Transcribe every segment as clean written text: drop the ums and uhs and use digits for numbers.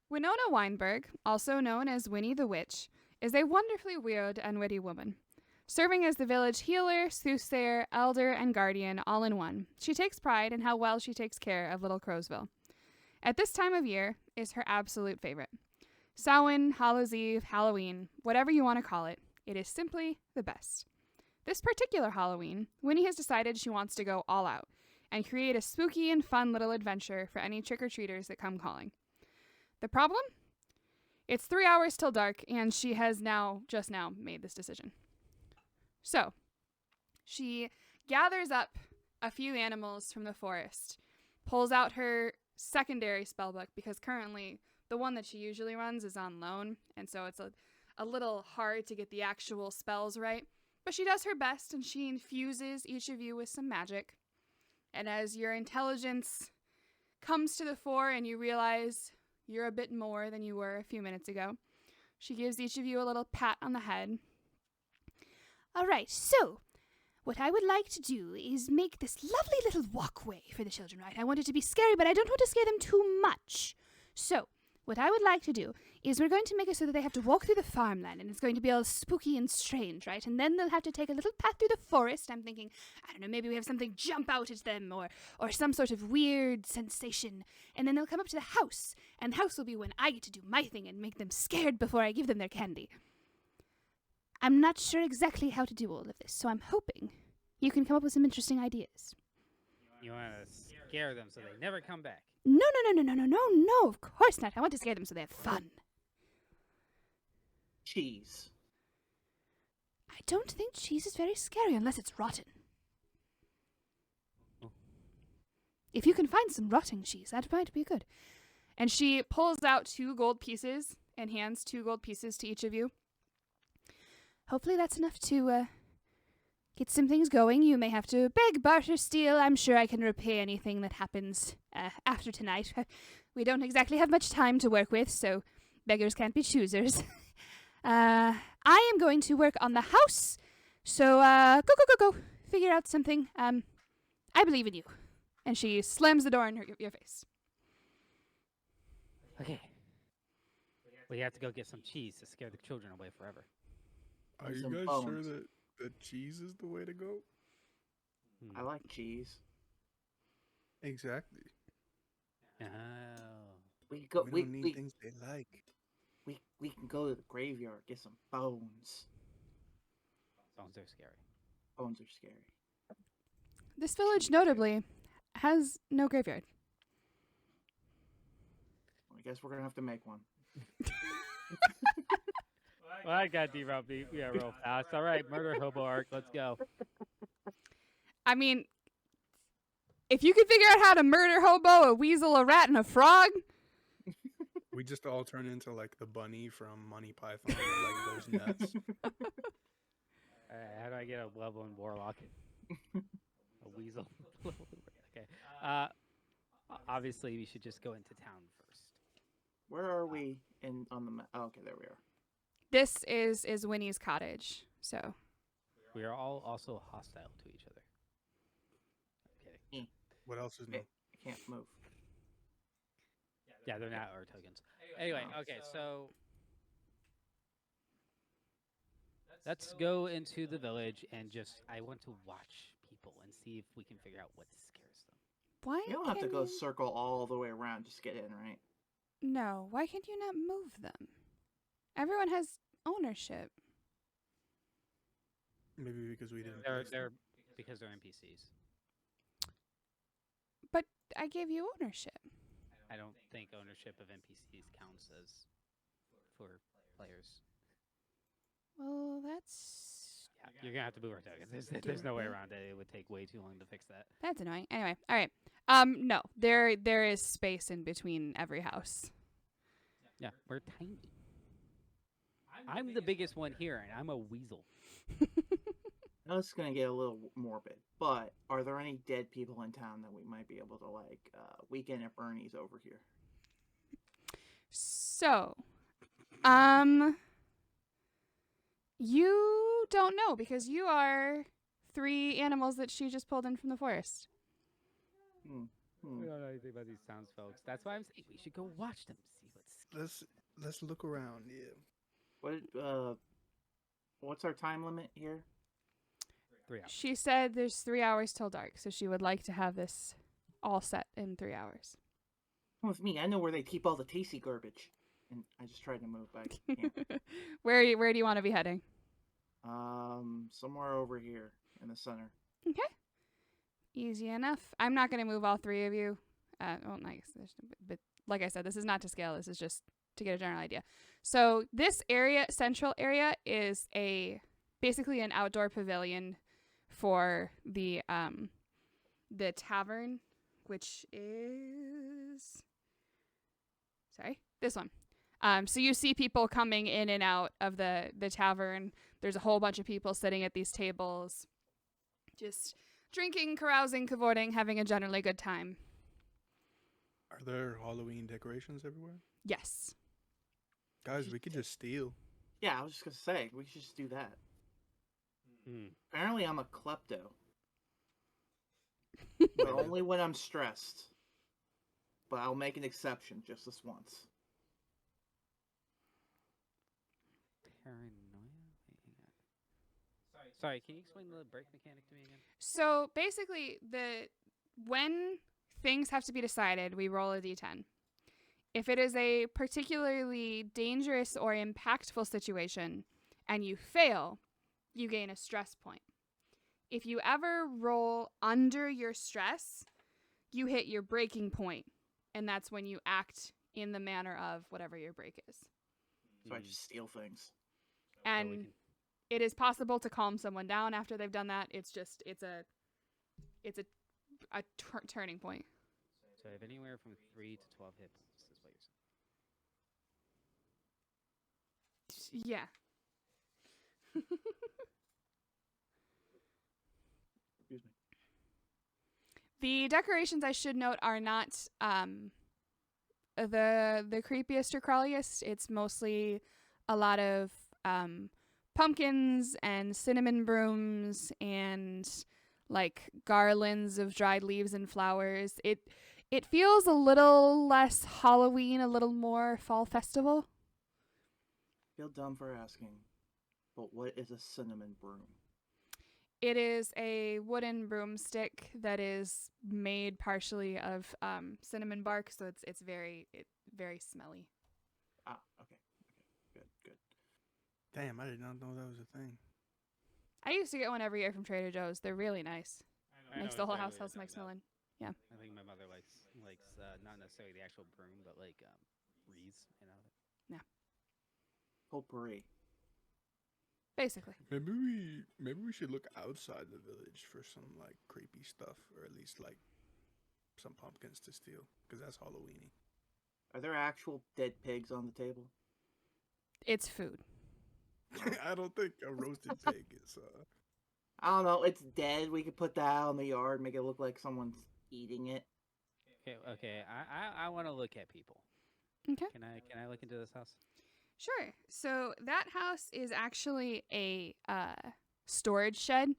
Winona Weinberg, also known as Winnie the Witch, is a wonderfully weird and witty woman. Serving as the village healer, soothsayer, elder, and guardian all in one, she takes pride in how well she takes care of Little Crowsville. At this time of year is her absolute favorite. Samhain, Hallows Eve, Halloween, whatever you want to call it, it is simply the best. This particular Halloween, Winnie has decided she wants to go all out and create a spooky and fun little adventure for any trick-or-treaters that come calling. The problem? It's 3 hours till dark, and she has just now made this decision. So, she gathers up a few animals from the forest, pulls out her secondary spellbook, because currently the one that she usually runs is on loan, and so it's a little hard to get the actual spells right. But she does her best, and she infuses each of you with some magic. And as your intelligence comes to the fore and you realize you're a bit more than you were a few minutes ago, she gives each of you a little pat on the head. All right, so what I would like to do is make this lovely little walkway for the children, right? I want it to be scary, but I don't want to scare them too much. So what I would like to do is we're going to make it so that they have to walk through the farmland, and it's going to be all spooky and strange, right? And then they'll have to take a little path through the forest. I'm thinking, I don't know, maybe we have something jump out at them or some sort of weird sensation. And then they'll come up to the house, and the house will be when I get to do my thing and make them scared before I give them their candy. I'm not sure exactly how to do all of this, so I'm hoping you can come up with some interesting ideas. You want to scare them so they never come back. No, of course not. I want to scare them so they have fun. Cheese. I don't think cheese is very scary unless it's rotten. Oh. If you can find some rotting cheese, that might be good. And she pulls out 2 gold pieces and hands 2 gold pieces to each of you. Hopefully that's enough to get some things going. You may have to beg, barter, steal. I'm sure I can repay anything that happens after tonight. We don't exactly have much time to work with, so beggars can't be choosers. I am going to work on the house, so go. Figure out something. I believe in you. And she slams the door in your face. Okay. We have to go get some cheese to scare the children away forever. Are you Some guys bones. sure that cheese is the way to go? I like cheese. Exactly. Oh. We go. We don't need things they like. We can go to the graveyard, get some bones. Bones are scary. Bones are scary. This village, notably, has no graveyard. I guess we're gonna have to make one. Well, I got derailed real fast. All right, murder hobo arc. Let's go. I mean, if you could figure out how to murder hobo, a weasel, a rat, and a frog. We just all turn into like the bunny from Monty Python, like goes nuts. All right, how do I get a level in warlock? A weasel. Okay. Obviously, we should just go into town first. Where are we on the map? Oh, okay, there we are. This is Winnie's cottage. So We are all also hostile to each other. Okay. What else is new? I can't move. Yeah, they're not our tokens. Anyway, okay, so let's go into the village and I want to watch people and see if we can figure out what scares them. why You don't have to can go you- circle all the way around just to get in, right? No, why can't you not move them? Everyone has ownership. Maybe because we didn't. They're because they're NPCs. But I gave you ownership. I don't think ownership of NPCs counts as for players. Well, that's Yeah, you're gonna have to move our tokens. There's no way around it. It would take way too long to fix that. annoying. Anyway, all right. No, there is space in between every house. Yeah, we're tiny. I'm the biggest one here, and I'm a weasel. Now it's gonna get a little morbid, but are there any dead people in town that we might be able to weekend at Bernie's over here? So, you don't know because you are 3 animals that she just pulled in from the forest. Hmm. We don't know anything about these towns, folks. That's why I'm saying we should go watch them, see what let's look around. Yeah. What's our time limit here? 3 hours. She said there's 3 hours till dark, so she would like to have this all set in 3 hours. Come with me. I know where they keep all the tasty garbage. And I just tried to move back. Yeah. Where do you want to be heading? Somewhere over here in the center. Okay. Easy enough. I'm not going to move all three of you. Well, I guess, but like I said, this is not to scale. This is just to get a general idea. So this area, central area, is basically an outdoor pavilion for the tavern, which is this one. So you see people coming in and out of the tavern. There's a whole bunch of people sitting at these tables, just drinking, carousing, cavorting, having a generally good time. Are there Halloween decorations everywhere? Yes. Guys, we could just steal. Yeah, I was just gonna say we should just do that. Hmm. Apparently, I'm a klepto, but only when I'm stressed. But I'll make an exception just this once. Paranoia? Wait, hang on. Sorry, can you explain the break mechanic to me again? So basically, when things have to be decided, we roll a d10. If it is a particularly dangerous or impactful situation and you fail, you gain a stress point. If you ever roll under your stress, you hit your breaking point, and that's when you act in the manner of whatever your break is. So I just steal things. And it is possible to calm someone down after they've done that. It's a turning point. So I have anywhere from 3 to 12 hit points, is what you're saying. Yeah. Excuse me. The decorations, I should note, are not the creepiest or crawliest. It's mostly a lot of pumpkins and cinnamon brooms and like garlands of dried leaves and flowers. It feels a little less Halloween, a little more fall festival. Feel dumb for asking, but what is a cinnamon broom? It is a wooden broomstick that is made partially of cinnamon bark, so it's very smelly. Ah, okay. Good. Damn, I did not know that was a thing. I used to get one every year from Trader Joe's. They're really nice. Makes the whole house smell smelling. Yeah. I think my mother likes not necessarily the actual broom, but like wreaths, you know. Potpourri. Basically. Maybe we should look outside the village for some like creepy stuff, or at least like some pumpkins to steal, because that's Halloweeny. Are there actual dead pigs on the table? It's food. I don't think a roasted pig is. I don't know. It's dead. We could put that out in the yard, make it look like someone's eating it. Okay. I want to look at people. Okay. Can I look into this house? Sure. So that house is actually a storage shed,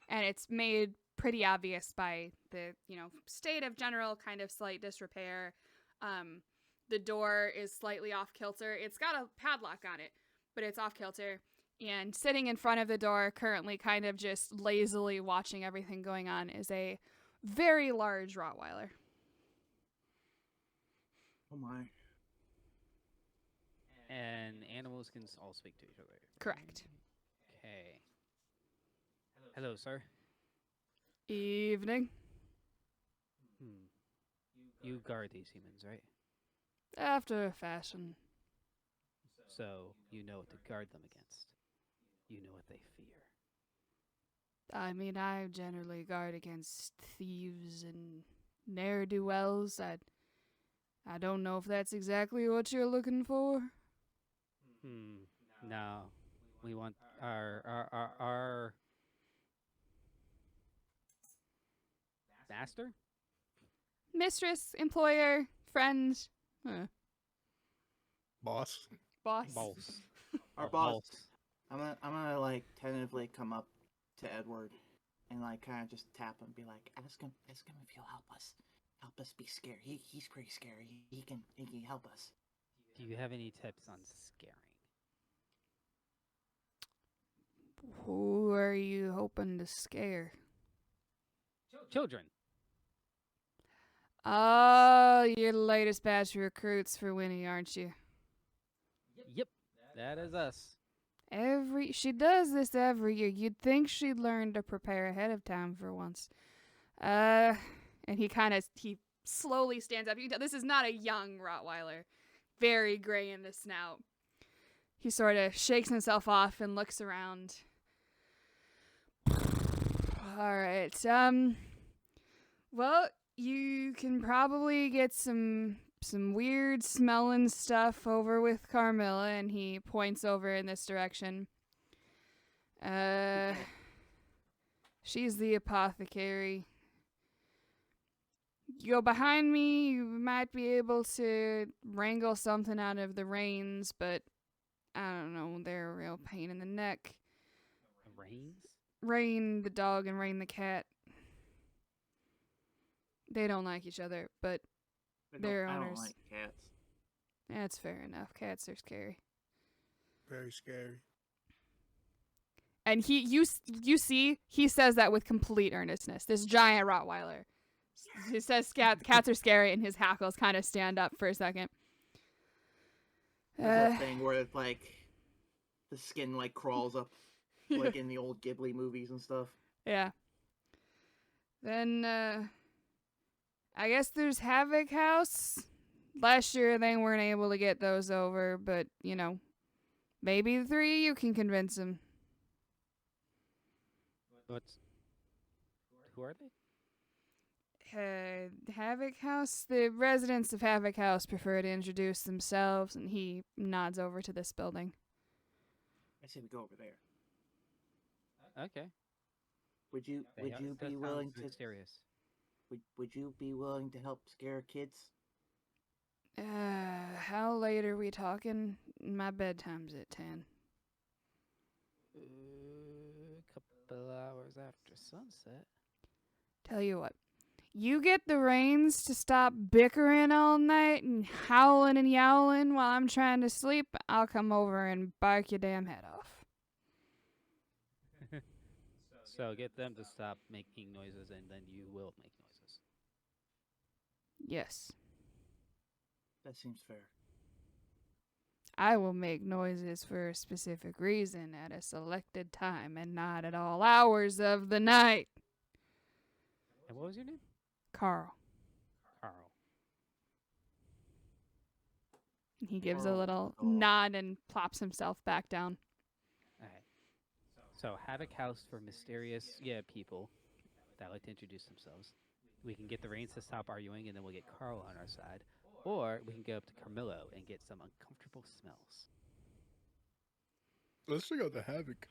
and it's made pretty obvious by the state of general kind of slight disrepair. The door is slightly off kilter. It's got a padlock on it, but it's off kilter. And sitting in front of the door, currently kind of just lazily watching everything going on, is a very large Rottweiler. Oh my. And animals can all speak to each other. Correct. Okay. Hello, sir. Evening. You guard these humans, right? After a fashion. So you know what to guard them against. You know what they fear. I mean, I generally guard against thieves and ne'er-do-wells. I don't know if that's exactly what you're looking for. No. We want our master? Mistress, employer, friend, Boss. boss. Our boss. I'm gonna like tentatively come up to Edward and like kind of just tap him and be like, ask him if he'll help us be scared. He's pretty scary. He can help us. Do you have any tips on scaring? Who are you hoping to scare? Children. Oh, you're the latest batch of recruits for Winnie, aren't you? Yep, that is us. She does this every year. You'd think she'd learn to prepare ahead of time for once. And he slowly stands up. This is not a young Rottweiler. Very gray in the snout. He sort of shakes himself off and looks around. All right. Well, you can probably get some weird smelling stuff over with Carmilla, and he points over in this direction. She's the apothecary. You go behind me, you might be able to wrangle something out of the reins, but I don't know, they're a real pain in the neck. Reins? Rain the dog and Rain the cat. They don't like each other, but their I owners. don't like cats. That's fair enough. Cats are scary. Very scary. And you see, he says that with complete earnestness. This giant Rottweiler. He says cats are scary, and his hackles kind of stand up for a second. There's that thing where it's like the skin like crawls up, like in the old Ghibli movies and stuff. Yeah. Then, I guess there's Havoc House. Last year they weren't able to get those over, but, maybe the three of you can convince them. Who are they? Havoc House? The residents of Havoc House prefer to introduce themselves, and he nods over to this building. I say we go over there. Okay. Would you That be sounds willing to mysterious. would you be willing to help scare kids? How late are we talking? My bedtime's at 10. A couple hours after sunset. Tell you what. You get the reins to stop bickering all night and howling and yowling while I'm trying to sleep. I'll come over and bark your damn head off. So get them to stop making noises, and then you will make noises. Yes. That seems fair. I will make noises for a specific reason at a selected time and not at all hours of the night. And what was your name? Carl. Carl. He gives a Carl. little Oh. nod and plops himself back down. Alright. So Havoc House for mysterious people that like to introduce themselves. We can get the reins to stop arguing, and then we'll get Carl on our side. Or we can go up to Carmillo and get some uncomfortable smells. Let's check out the Havoc.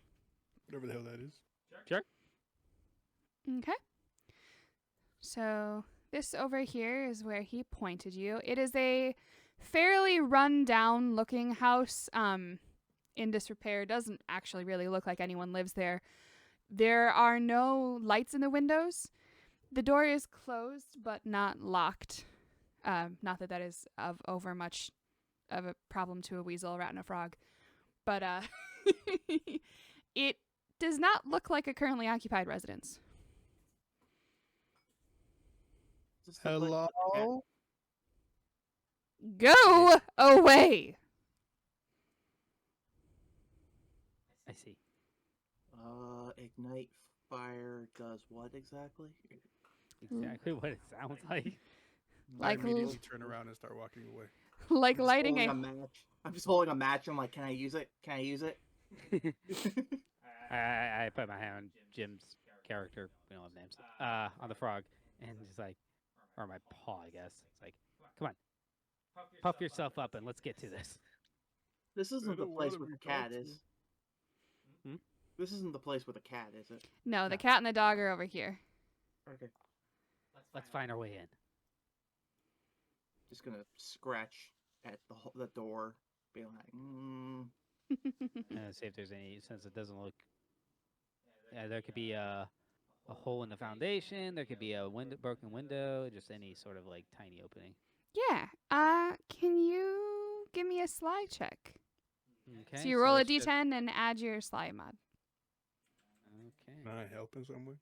Whatever the hell that is. Sure. Okay. So this over here is where he pointed you. It is a fairly run-down looking house, in disrepair. Doesn't actually really look like anyone lives there. There are no lights in the windows. The door is closed but not locked. Not that that is of over much of a problem to a weasel, a rat, and a frog. But it does not look like a currently occupied residence. Is this the place Hello? with the cat? Go away! I see. Ignite fire does what exactly? Exactly what it sounds like. I Like immediately turn around and start walking away. Like I'm just lighting holding a... match. I'm just holding a match. I'm like, can I use it? Can I use it? I put my hand on Jim's character, we don't have names, on the frog, and just like, or my paw, I guess. It's like, come on, puff yourself up and let's get to this. This isn't the don't place wanna where be the cat talked is. Hmm? This isn't the place with the cat, is it? No, the No. cat and the dog are over here. Okay. Let's find our way in. Just gonna scratch at the door, be like, And see if there's any, since it doesn't look, there could be a hole in the foundation, there could be a broken window, just any sort of like tiny opening. Yeah. Can you give me a sly check. Okay. So you roll a it's just- d10 and add your sly mod. Okay. Can I help in some way?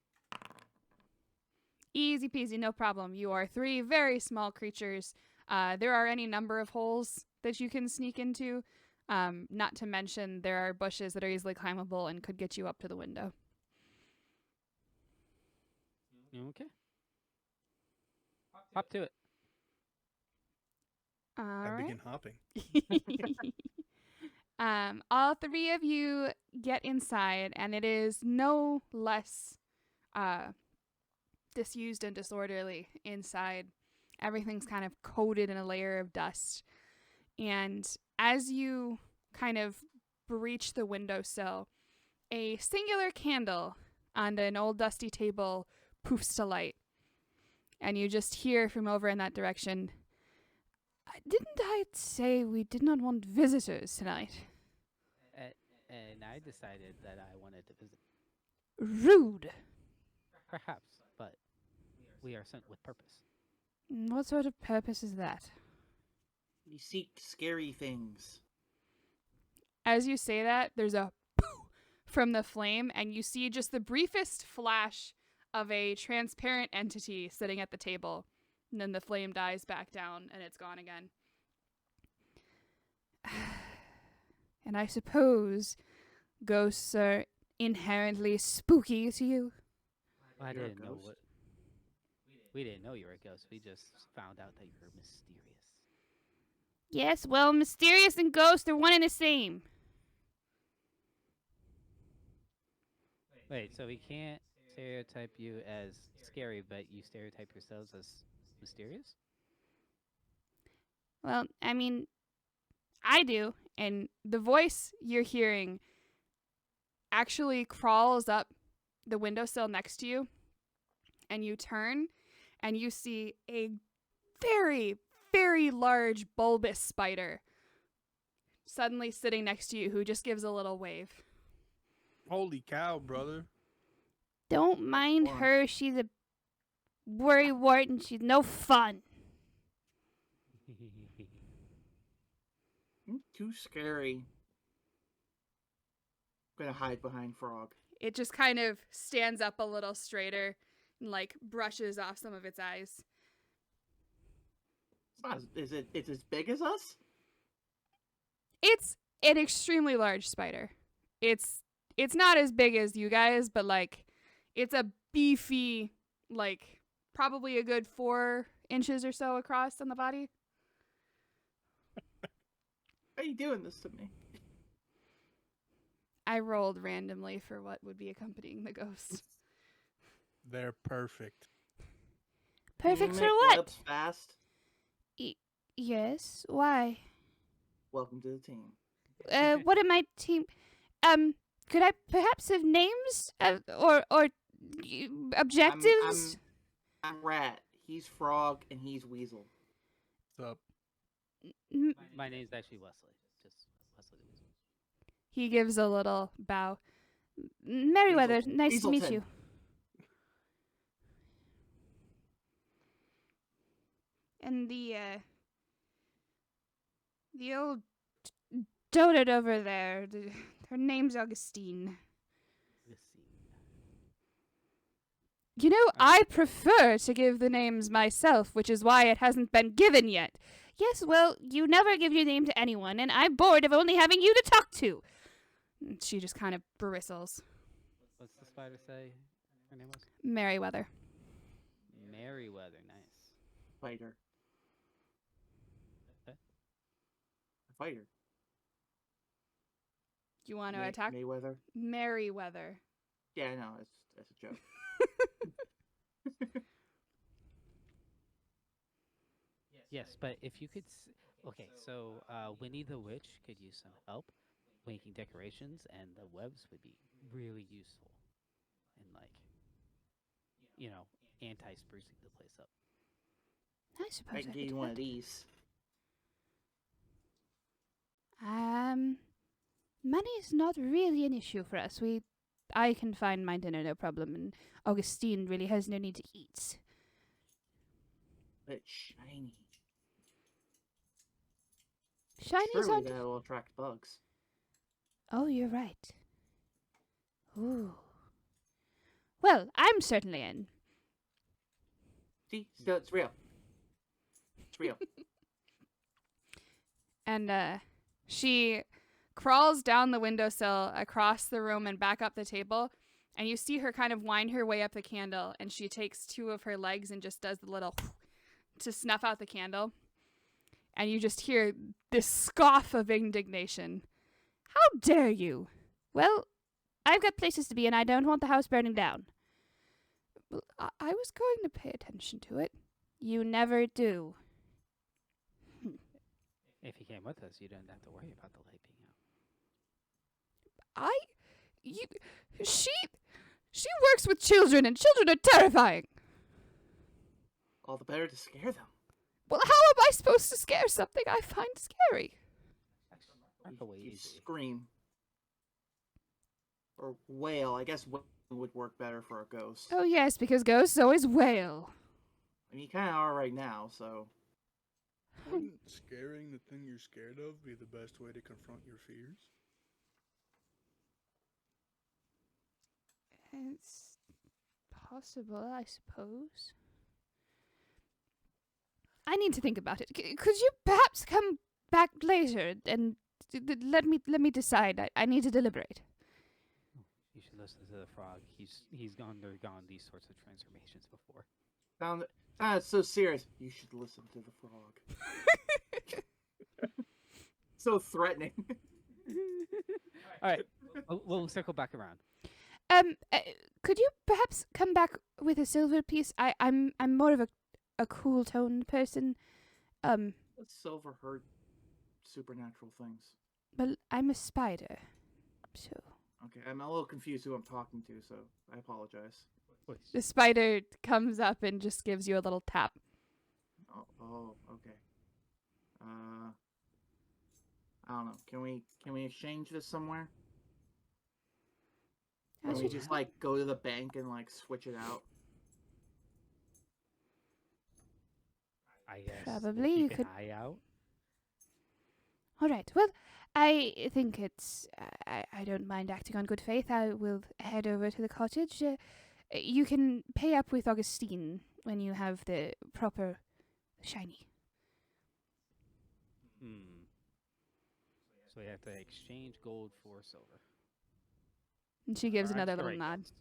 Easy peasy, no problem. You are 3 very small creatures. There are any number of holes that you can sneak into. Not to mention there are bushes that are easily climbable and could get you up to the window. Okay. Hop to it. All I right. begin hopping. All 3 of you get inside, and it is no less disused and disorderly inside. Everything's kind of coated in a layer of dust. And as you kind of breach the windowsill, a singular candle on an old dusty table poofs to light. And you just hear from over in that direction, "Didn't I say we did not want visitors tonight?" And I decided that I wanted to visit. Rude. Perhaps, but we are sent with purpose. What sort of purpose is that? We seek scary things. As you say that, there's a poof from the flame, and you see just the briefest flash of a transparent entity sitting at the table. And then the flame dies back down, and it's gone again. And I suppose ghosts are inherently spooky to you? I You're a didn't know ghost? what. We didn't know you were a ghost. We just found out that you were mysterious. Yes, well, mysterious and ghost are one and the same. Wait, so we can't stereotype you as scary, but you stereotype yourselves as mysterious? Well, I mean, I do. And the voice you're hearing actually crawls up the windowsill next to you. And you turn and you see a very, very large bulbous spider suddenly sitting next to you who just gives a little wave. Holy cow, brother. don't mind Why? her. She's a worrywart and she's no fun. Too scary. I'm gonna hide behind Frog. It just kind of stands up a little straighter and like brushes off some of its eyes. It's not. It's as big as us? It's an extremely large spider. It's not as big as you guys, but like it's a beefy, like probably a good 4 inches or so across on the body. Why are you doing this to me? I rolled randomly for what would be accompanying the ghost. They're perfect. Perfect Can for you make what? webs fast? Yes. Why? Welcome to the team. What am I team? Could I perhaps have names or objectives? I'm Rat. He's Frog, and he's Weasel. What's up? My name's actually Wesley. Just Wesley the Weasel. He gives a little bow. Merriweather, Weasel- nice to meet Weaselton. you. And the old dotard over there, her name's Augustine. This scene. You know, I prefer to give the names myself, which is why it hasn't been given yet. Yes, well, you never give your name to anyone, and I'm bored of only having you to talk to. And she just kind of bristles. What's the spider say her name was? Merriweather. Merriweather. Nice. Fighter. Okay. A fighter. Do you want to attack? Mayweather. Merriweather. Yeah, no, that's a joke. Yes, but if you could. Okay, so Winnie the Witch could use some help making decorations, and the webs would be really useful in, like, anti-sprucing the place up. I suppose I can I give could you do one that. of these. Money is not really an issue for us. I can find my dinner, no problem, and Augustine really has no need to eat. But it's shiny. Shinies Surely aren't. that will attract bugs. Oh, you're right. Ooh. Well, I'm certainly in. See, still, it's real. It's real. And she crawls down the windowsill across the room and back up the table. And you see her kind of wind her way up the candle. And she takes two of her legs and just does the little to snuff out the candle. And you just hear this scoff of indignation. How dare you? Well, I've got places to be and I don't want the house burning down. Well, I was going to pay attention to it. You never do. If you came with us, you didn't have to worry about the light being out. She works with children, and children are terrifying. All the better to scare them. Well, how am I supposed to scare something I find scary? You scream. Or wail. I guess wail would work better for a ghost. Oh, yes, because ghosts always wail. I mean, you kind of are right now, so. Wouldn't scaring the thing you're scared of be the best way to confront your fears? It's possible, I suppose. I need to think about it. Could you perhaps come back later and let me decide? I need to deliberate. You should listen to the frog. He's undergone these sorts of transformations before. It's so serious. You should listen to the frog. So threatening. All right, we'll circle back around. Could you perhaps come back with a silver piece? I'm more of a cool toned person. Silver heard supernatural things. But I'm a spider, so. Okay, I'm a little confused who I'm talking to, so I apologize. The spider comes up and just gives you a little tap. Oh, okay. I don't know. Can we exchange this somewhere? Can we just like go to the bank and like switch it out? I guess. Probably keep you an could. eye out. All right. Well, I think it's. I don't mind acting on good faith. I will head over to the cottage. You can pay up with Augustine when you have the proper shiny. So we have to exchange gold for silver. And she gives Or I'm another just little gonna write nod. gold.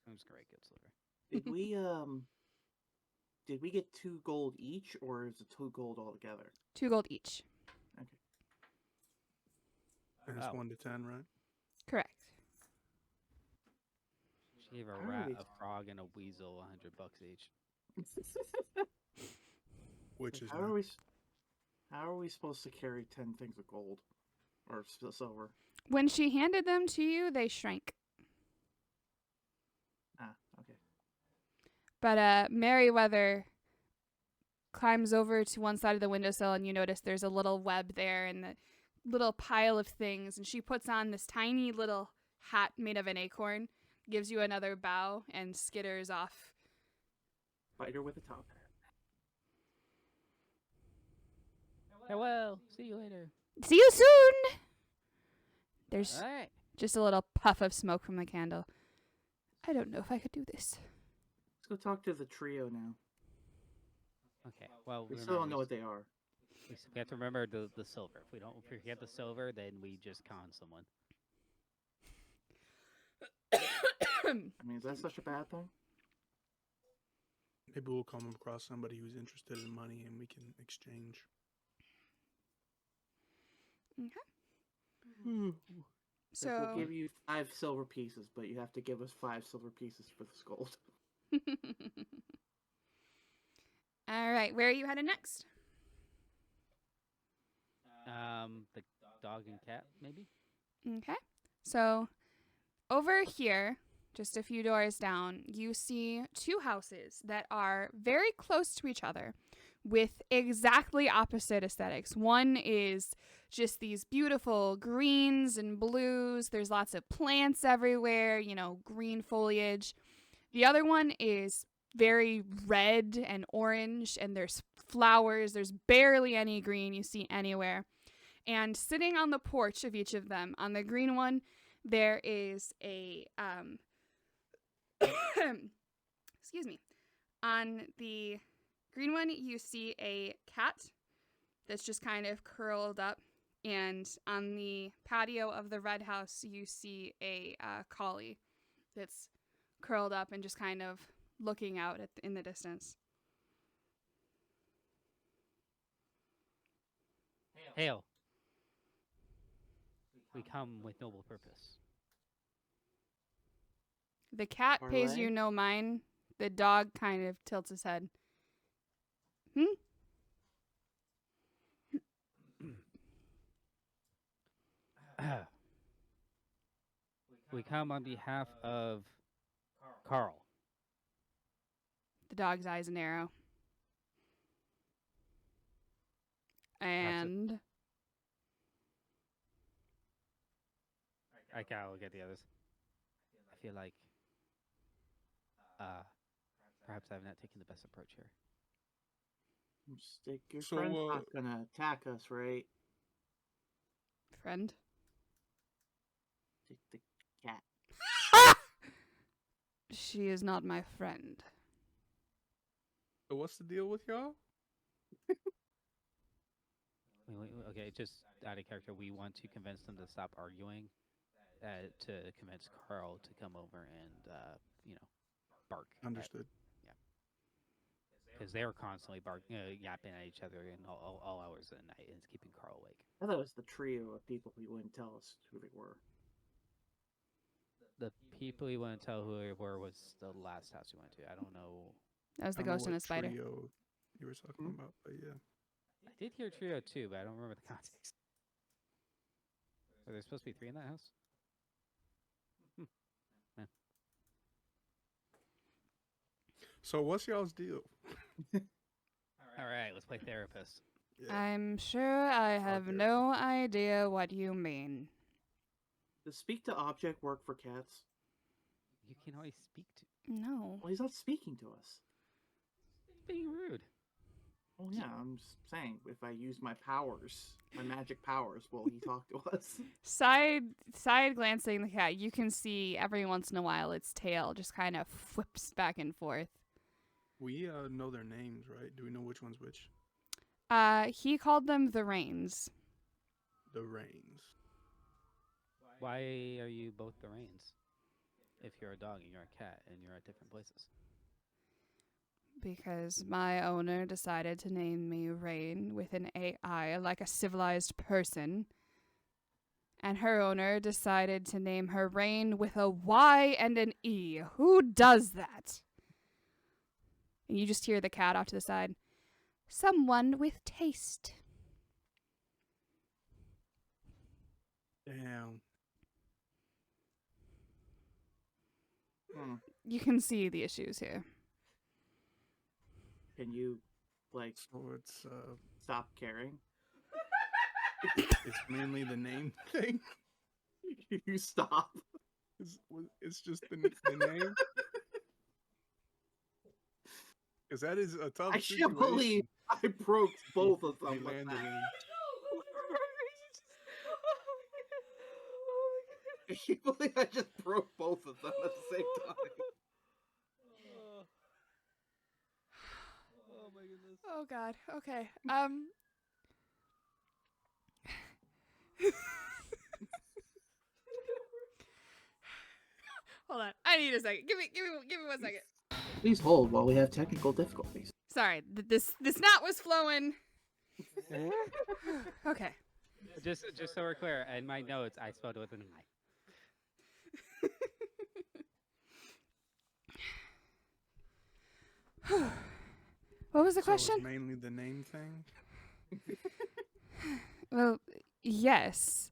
I'm just gonna write silver. Did we get 2 gold each, or is it 2 gold altogether? 2 gold each. Okay. And it's Oh. 1 to 10, right? Correct. She gave a How are rat, we- a frog, and a weasel $100 each. Which is How are we supposed to carry 10 things of gold or silver? When she handed them to you, they shrank. Ah, okay. But Merryweather climbs over to one side of the windowsill, and you notice there's a little web there and the little pile of things. And she puts on this tiny little hat made of an acorn, gives you another bow, and skitters off. Spider with a top hat. Farewell. See you later. See you soon. There's All right. Just a little puff of smoke from the candle. I don't know if I could do this. Let's go talk to the trio now. Okay. Well, We still don't know what they are. we have to remember the silver. If we forget the silver, then we just con someone. I mean, is that such a bad thing? Maybe we'll come across somebody who's interested in money and we can exchange. So, We'll give you 5 silver pieces, but you have to give us 5 silver pieces for this gold. all right, where are you headed next? The dog and cat, maybe. Okay. So, over here, just a few doors down, you see 2 houses that are very close to each other with exactly opposite aesthetics. One is just these beautiful greens and blues. There's lots of plants everywhere, green foliage. The other one is very red and orange, and there's flowers. There's barely any green you see anywhere. And sitting on the porch of each of them, on the green one, there is a excuse me. On the green one, you see a cat that's just kind of curled up. And on the patio of the red house, you see a collie that's curled up and just kind of looking out in the distance. Hail. We come with noble purpose. The cat pays Parlay? you no mind. The dog kind of tilts his head. We come on behalf of Carl. The dog's eyes narrow. And I gotta look at the others. I feel like perhaps I've not taken the best approach here. Stick your So, friend's not gonna attack us, right? friend. Stick the cat. She is not my friend. So what's the deal with y'all? Okay, just out of character, we want to convince them to stop arguing, to convince Carl to come over and, bark. Understood. Because they're constantly yapping at each other in all hours of the night, and it's keeping Carl awake. I thought it was the trio of people who wouldn't tell us who they were. The people you want to tell who they were was the last house you went to. I don't know. That was the I don't know ghost and what the spider. trio you were talking about, but yeah. I did hear trio too, but I don't remember the context. Are there supposed to be 3 in that house? So what's y'all's deal? All right, let's play therapist. Yeah. I'm sure I have there. no idea what you mean. Does speak to object work for cats? You can always speak to. No. Well, he's not speaking to us. Being rude. Oh yeah, I'm just saying, if I use my powers, my magic powers, will he talk to us? Side glancing the cat, you can see every once in a while its tail just kind of whips back and forth. We know their names, right? Do we know which one's which? He called them the Rains. The Rains. Why are you both the reins? If you're a dog and you're a cat and you're at different places. Because my owner decided to name me Rain with an AI like a civilized person. And her owner decided to name her Rain with a Y and an E. Who does that? And you just hear the cat off to the side. Someone with taste. Damn. You can see the issues here. Can you, like, So it's stop caring? it's mainly the name thing. You stop. It's just the name. Because that is a tough I situation. can't believe I broke both of we them. with landed that. in. I can't believe I just broke both of them at the same time. Oh my goodness. Oh God. Okay. Hold on. I need a second. Give me 1 second. Please hold while we have technical difficulties. Sorry. This knot was flowing. Okay. Just so we're clear, in my notes, I spelled it with an I. What was the So it's question? mainly the name thing. Well, yes.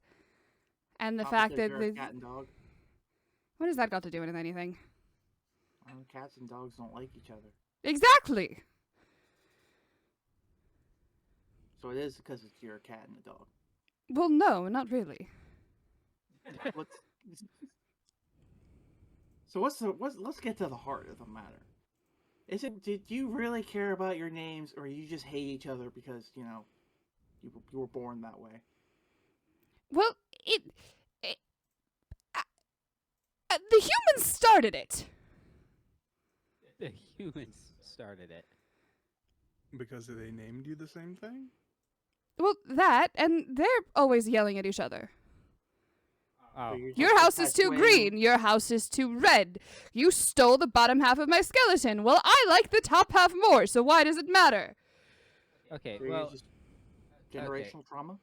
And the fact Opposite that you're a the cat and dog. what has that got to do with anything? Cats and dogs don't like each other, Exactly. so it is because you're a cat and a dog. Well, no, not really. What's... So let's get to the heart of the matter. Did you really care about your names, or you just hate each other because you were born that way? Well, it the humans started it. The humans started it. Because they named you the same thing? Well, that, and they're always yelling at each other. Oh, you're Your just house is too perpetuating- green. Your house is too red. You stole the bottom half of my skeleton. Well, I like the top half more, so why does it matter? okay. so you're Well, just generational trauma.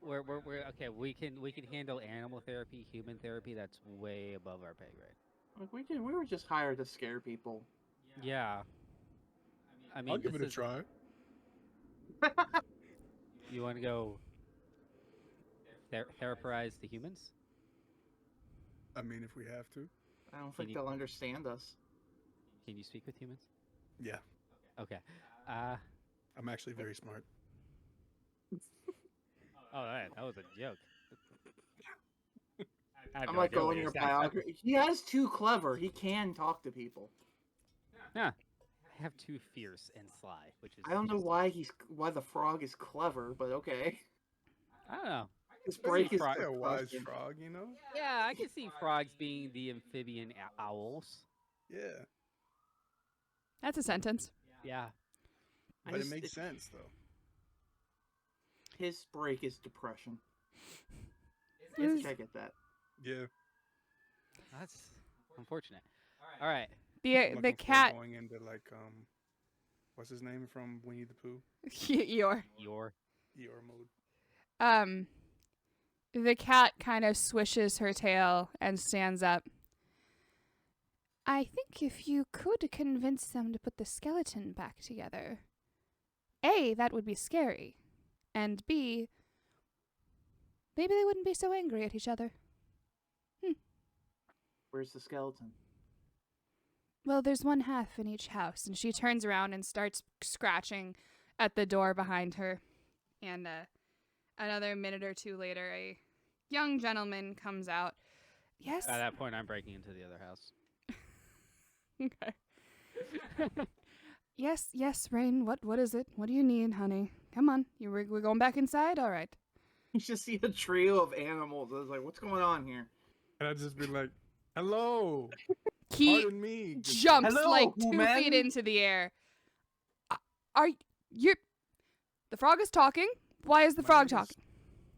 we're okay. We can handle animal therapy, human therapy. That's way above our pay grade. Like we were just hired to scare people. Yeah. I mean, I'll give it a this is- try. You want to go therapize the humans? I mean, if we have to. I don't think you- they'll understand us. Can you speak with humans? Yeah. Okay. I'm actually very smart. Oh, that was a joke. I have I'm no like idea what going you're your saying. biography. He has too clever. He can talk to people. I have too fierce and sly, which is. I don't know just- why the frog is clever, but okay. I don't know. His Is break he is frog- Yeah, a wise depression. frog, you know? Yeah, I can see frogs being the amphibian owls. Yeah. That's a sentence. Yeah. I But it just- makes sense, though. His break is depression. Is- I get that. Yeah. That's unfortunate. All right. The Looking forward cat, going into like what's his name from Winnie the Pooh? Eeyore. Your. Eeyore mode. The cat kind of swishes her tail and stands up. I think if you could convince them to put the skeleton back together, A, that would be scary, and B, maybe they wouldn't be so angry at each other. Where's the skeleton? Well, there's one half in each house, and she turns around and starts scratching at the door behind her. And another minute or two later, a young gentleman comes out. Yes? At that point, I'm breaking into the other house. Okay. Yes, Rain. What is it? What do you need, honey? Come on. We're going back inside? All right. You just see a trio of animals. I was like, what's going on here? And I'd just be like, hello. He Pardon me. good sir." jumps Hello, like 2 human. feet into the air. Are you? The frog is talking. Why is the My frog name is- talking?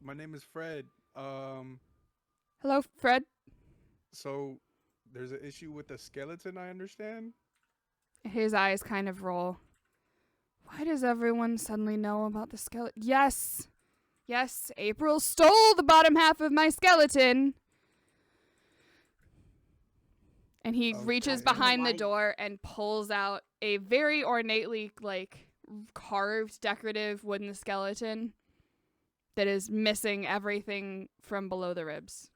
My name is Fred. Hello, Fred. So there's an issue with the skeleton, I understand. His eyes kind of roll. Why does everyone suddenly know about the skeleton? Yes, April stole the bottom half of my skeleton. And he Okay. reaches I don't know behind the why- door and pulls out a very ornately, like, carved, decorative wooden skeleton that is missing everything from below the ribs.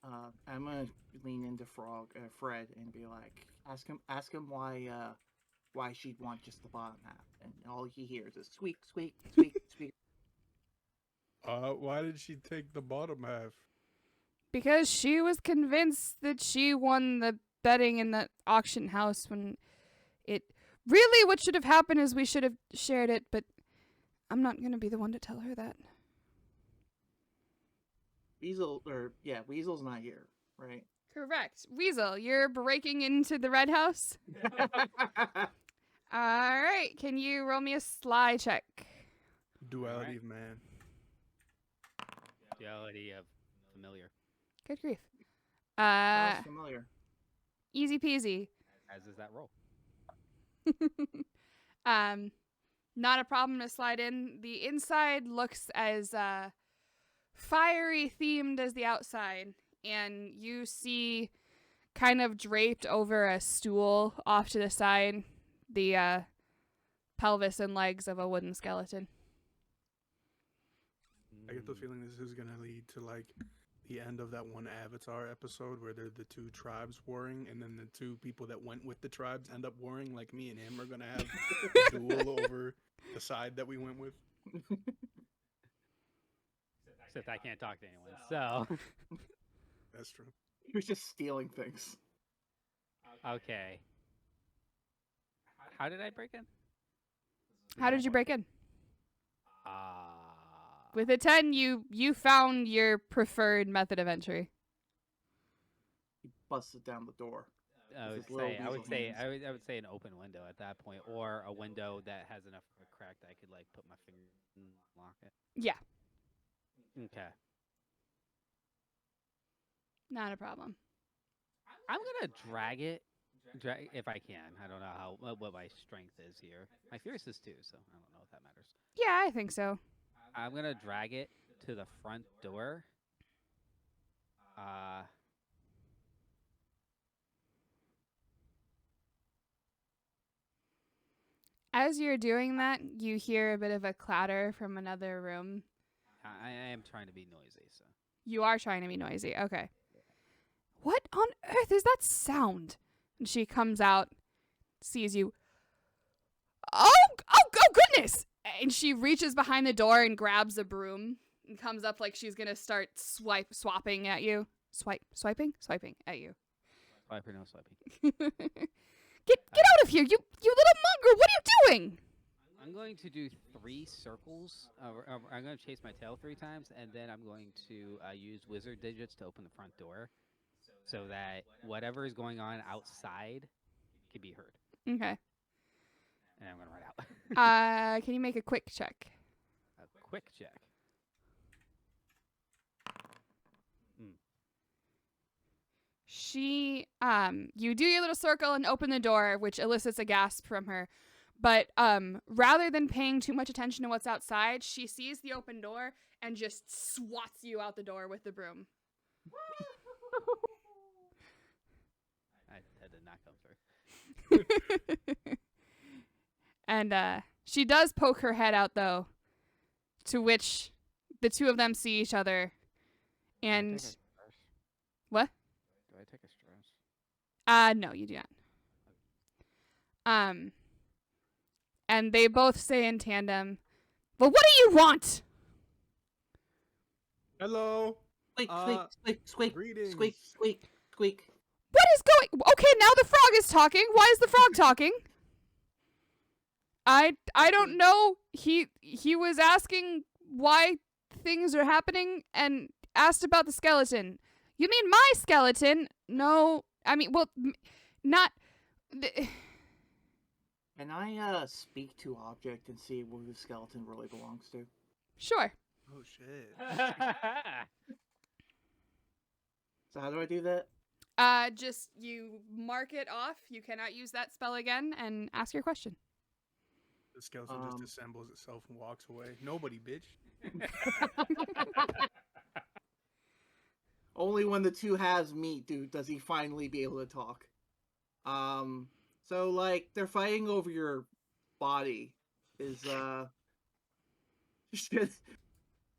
I'm gonna lean into Fred, and be like, ask him why she'd want just the bottom half, and all he hears is squeak, squeak, squeak, squeak. Why did she take the bottom half? Because she was convinced that she won the betting in the auction house when it... Really, what should have happened is we should have shared it, but I'm not going to be the one to tell her that. Weasel's not here, right? Correct. Weasel, you're breaking into the red house? All right. Can you roll me a sly check? Duality Alright. of man. Duality of familiar. Good grief. Sounds familiar. Easy peasy. As is that roll. Not a problem to slide in. The inside looks as fiery themed as the outside, and you see kind of draped over a stool off to the side the pelvis and legs of a wooden skeleton. I get the feeling this is gonna lead to like the end of that one Avatar episode where they're the two tribes warring, and then the two people that went with the tribes end up warring. Like me and him are gonna have a duel over the side that we went with. Except I can't talk to anyone. So, That's true. He was just stealing things. okay. How did I break in? How did you break in? With a 10, you found your preferred method of entry. He busted down the door. I With would his little say, I would weasel say, hands. I would say an open window at that point, or a window that has enough of a crack that I could like put my finger and lock it. Yeah, Okay. not a problem. I'm gonna drag if I can. I don't know how what my strength is here. My fierce is 2, so I don't know if that matters. Yeah, I think so. I'm gonna drag it to the front door. Uh, As you're doing that, you hear a bit of a clatter from another room. I am trying to be noisy, so You are trying to be noisy. Okay. What on earth is that sound? And she comes out, sees you. Oh, goodness! And she reaches behind the door and grabs a broom and comes up like she's gonna start swapping at you. Swiping at you. swiper no swiping. Get out of here, you little mongrel! What are you doing? I'm going to do 3 circles. I'm going to chase my tail 3 times, and then I'm going to use wizard digits to open the front door, so that whatever is going on outside can be heard. Okay. And I'm going to run out. Can you make a quick check? A quick check. You do your little circle and open the door, which elicits a gasp from her. But rather than paying too much attention to what's outside, she sees the open door and just swats you out the door with the broom. That did not come through. And she does poke her head out, though, to which the two of them see each other. And what? Do I take a stress? No, you do not. And they both say in tandem, "Well, what do you want?" Hello. Squeak, squeak, squeak, squeak, Greetings. squeak, squeak, squeak. What is going? Okay, now the frog is talking. Why is the frog talking? I don't know. He was asking why things are happening and asked about the skeleton. You mean my skeleton? No, I mean, well, not. Can I speak to object and see where the skeleton really belongs to? Sure. Oh shit. So how do I do that? Just you mark it off. You cannot use that spell again, and ask your question. The skeleton just assembles itself and walks away. Nobody, bitch. Only when the two halves meet, dude, does he finally be able to talk. So like they're fighting over your body. Is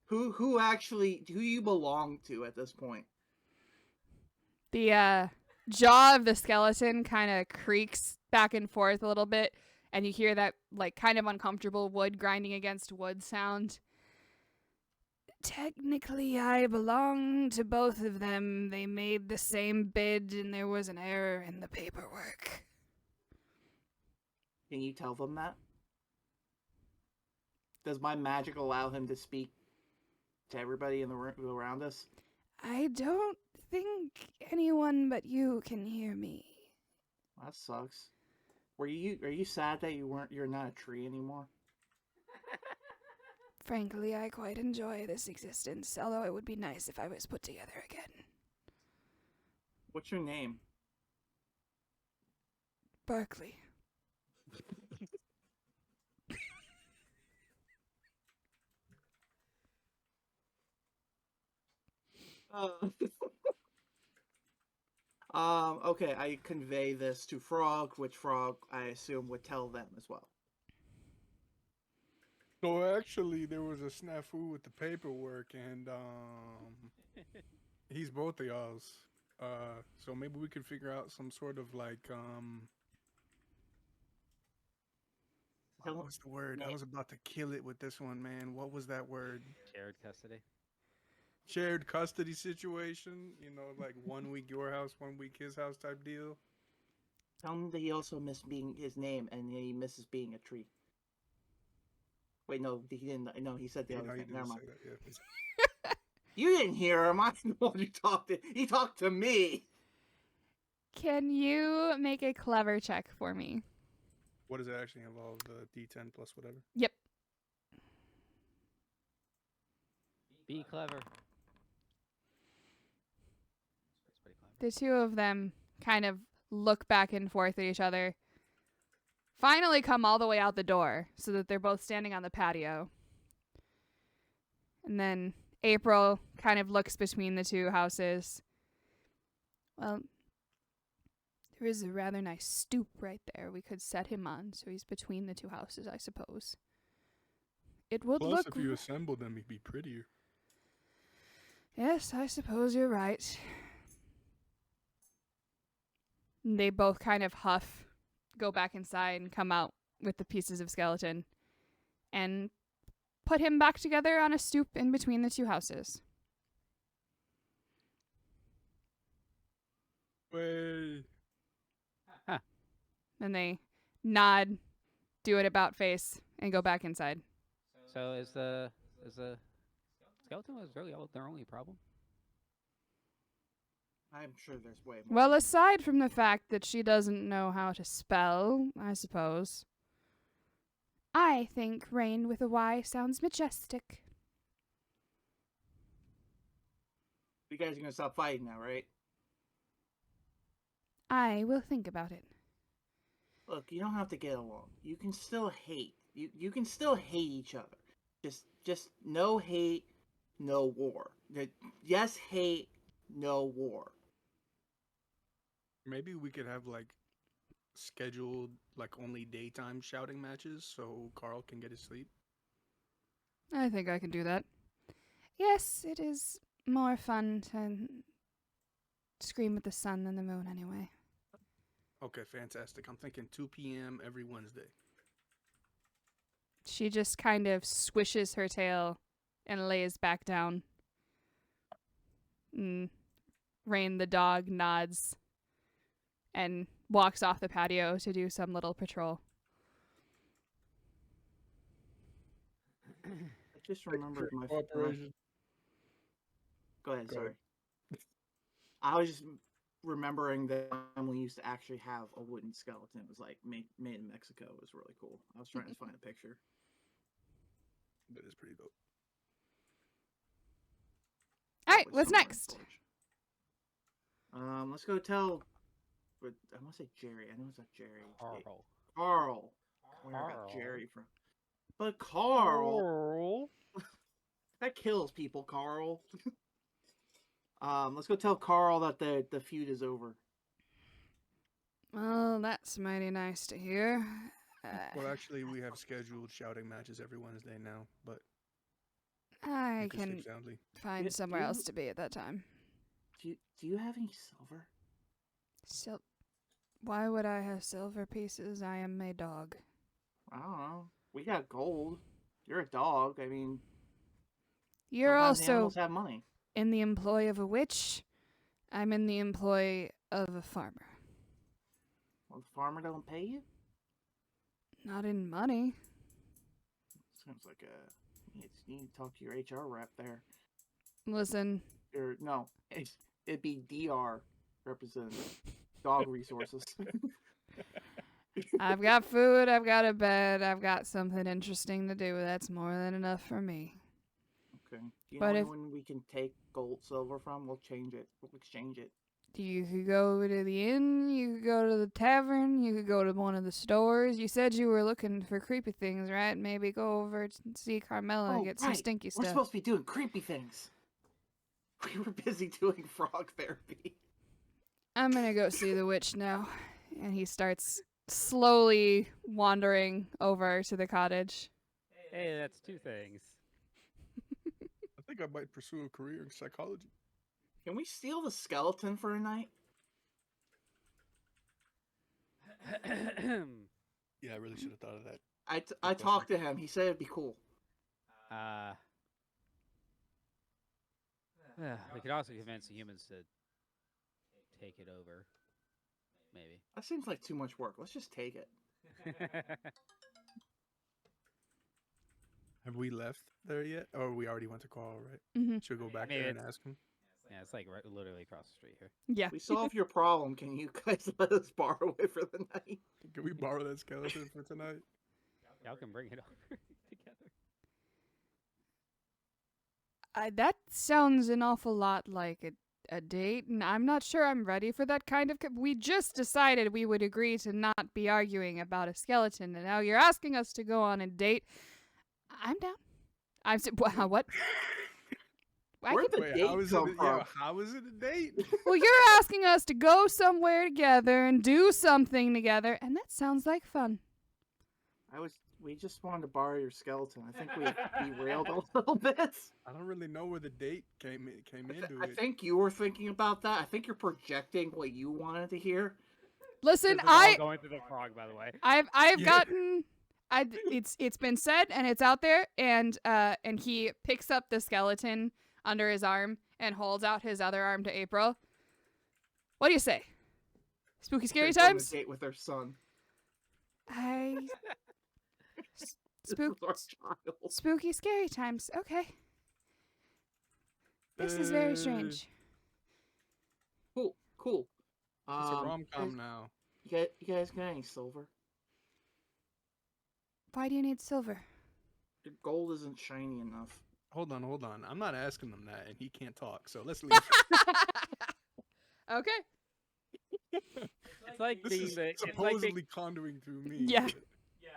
who you belong to at this point? The jaw of the skeleton kind of creaks back and forth a little bit, and you hear that like kind of uncomfortable wood grinding against wood sound. Technically, I belong to both of them. They made the same bid, and there was an error in the paperwork. Can you tell them that? Does my magic allow him to speak to everybody in the room around us? I don't think anyone but you can hear me. That sucks. Are you sad that you're not a tree anymore? Frankly, I quite enjoy this existence, although it would be nice if I was put together again. What's your name? Berkeley. Okay, I convey this to Frog, which Frog, I assume, would tell them as well. So actually, there was a snafu with the paperwork, and he's both of y'all's. So maybe we could figure out some sort of like what's the word? I was about to kill it with this one, man. What was that word? Shared custody. Shared custody situation. You know, like 1 week your house, 1 week his house type deal. Tell him that he also missed being his name and he misses being a tree. Wait, no, he didn't. No, he said the Yeah, other no, he thing. Never didn't mind. say that. Yeah. You didn't hear him. I'm the one who talked to. He talked to me. Can you make a clever check for me? What does it actually involve? D10 plus whatever. Yep. Be clever. It's pretty clever. The two of them kind of look back and forth at each other. Finally come all the way out the door so that they're both standing on the patio. And then April kind of looks between the two houses. Well, there is a rather nice stoop right there we could set him on, so he's between the two houses, I suppose. It would Plus, look... if you assemble them, it'd be prettier. Yes, I suppose you're right. They both kind of huff, go back inside, and come out with the pieces of skeleton and put him back together on a stoop in between the two houses. Way. Then they nod, do an about face, and go back inside. So is the skeleton was really their only problem? I'm sure there's way more. Well, aside from the fact that she doesn't know how to spell, I suppose. I think Rain with a Y sounds majestic. You guys are gonna stop fighting now, right? I will think about it. Look, you don't have to get along. You can still hate. You can still hate each other. Just no hate, no war. Yes, hate, no war. Maybe we could have like scheduled like only daytime shouting matches so Carl can get his sleep. I think I can do that. Yes, it is more fun to scream at the sun than the moon anyway. Okay, fantastic. I'm thinking 2 p.m. every Wednesday. She just kind of swishes her tail and lays back down. Rain the dog nods and walks off the patio to do some little patrol. I just remembered my. Cooperation. Go ahead. Go Sorry. ahead. I was just remembering that time we used to actually have a wooden skeleton. It was like made in Mexico. It was really cool. I was trying to find a picture. That is pretty dope. All right, Probably what's somewhere in next? storage. Let's go tell. But I want to say Jerry. I know it's not Jerry. Carl. Carl. Where I got Carl. Jerry from? But Carl. That kills people, Carl. Let's go tell Carl that the feud is over. Well, that's mighty nice to hear. Well, actually, we have scheduled shouting matches every Wednesday now, but I you can can sleep soundly. find Do somewhere you- else to be at that time. Do you have any silver? Why would I have silver pieces? I am a dog. I don't know. We got gold. You're a dog. I mean, You're sometimes also animals have money. in the employ of a witch. I'm in the employ of a farmer. Well, the farmer don't pay you. Not in money. Sounds like you need to talk to your HR rep there. Listen, Or no, it'd be DR representative, dog resources. I've got food, I've got a bed, I've got something interesting to do. That's more than enough for me. Okay. Do you But know if- when we can take gold, silver from? We'll change it. We'll exchange it. You could go to the inn, you could go to the tavern, you could go to one of the stores. You said you were looking for creepy things, right? Maybe go over to see Carmela and get some right. stinky We're stuff. supposed to be doing creepy things. We were busy doing frog therapy. I'm gonna go see the witch now. And he starts slowly wandering over to the cottage. Hey, that's two things. I think I might pursue a career in psychology. Can we steal the skeleton for a night? Yeah, I really should have thought of that. I question. talked to him. He said it'd be cool. We could also convince the humans to take it over. Maybe. That seems like too much work. Let's just take it. Have we left there yet? Or we already went to Carl, right? Mm-hmm. Should we go back I mean, there and it's- ask him? Yeah, it's like literally across the street here. Yeah. We solved your problem. Can you guys let us borrow it for the night? Can we borrow that skeleton for tonight? Y'all can bring it over together. That sounds an awful lot like a date, and I'm not sure I'm ready for that kind of. We just decided we would agree to not be arguing about a skeleton, and now you're asking us to go on a date. I'm down. Wow, what? I Where'd could- the Wait, date how is come it? from? Yeah, how is it a date? well, you're asking us to go somewhere together and do something together, and that sounds like fun. We just wanted to borrow your skeleton. I think we derailed a little bit. I don't really know where the date came into I it. think you were thinking about that. I think you're projecting what you wanted to hear. Listen, This is all going through the frog, by the way. I've Yeah. gotten it's been said and it's out there, and he picks up the skeleton under his arm and holds out his other arm to April. What do you say? Spooky scary She's on a times? date with her son. This Spook is our child. spooky scary times. Okay. This is very strange. Cool. It's a rom-com now. You guys got any silver? Why do you need silver? The gold isn't shiny enough. Hold on. I'm not asking them that, and he can't talk, so let's leave. Okay. It's like This being is the. It's like supposedly being, conduing through me. Yeah.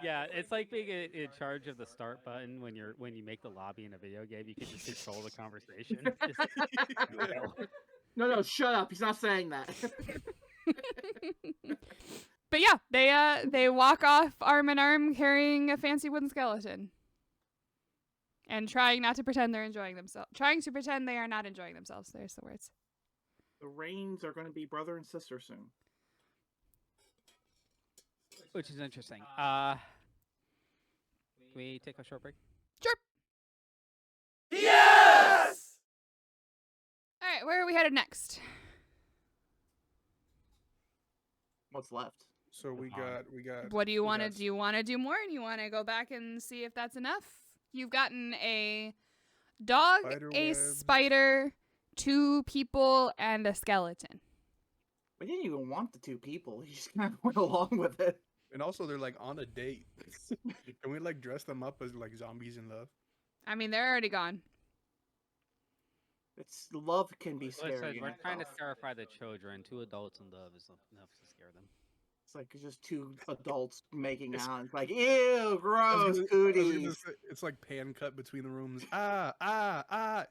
yeah, it's like being in charge of the start button when you make the lobby in a video game. You can just control the conversation. Just- No, shut up. He's not saying that. But yeah, they walk off arm in arm carrying a fancy wooden skeleton. And trying not to pretend they're enjoying themselves. Trying to pretend they are not enjoying themselves. There's the words. The Rains are going to be brother and sister soon. Which is interesting. Can we take a short break? All right, where are we headed next? What's left? So we got. What do you we want to got do? You want to do more? And you want to go back and see if that's enough? You've gotten a dog, Spider a web. spider, 2 people, and a skeleton. We didn't even want the 2 people. He just kind of went along with it. And also, they're like on a date. Can we like dress them up as like zombies in love? I mean, they're already gone. It's love can be scary. Listen, in we're trying to itself. terrify the children. 2 adults in love is enough to scare them. It's like just 2 adults making It's- out. It's like, ew, I was gross, gonna- I was gonna cooties. say, it's like pan cut between the rooms.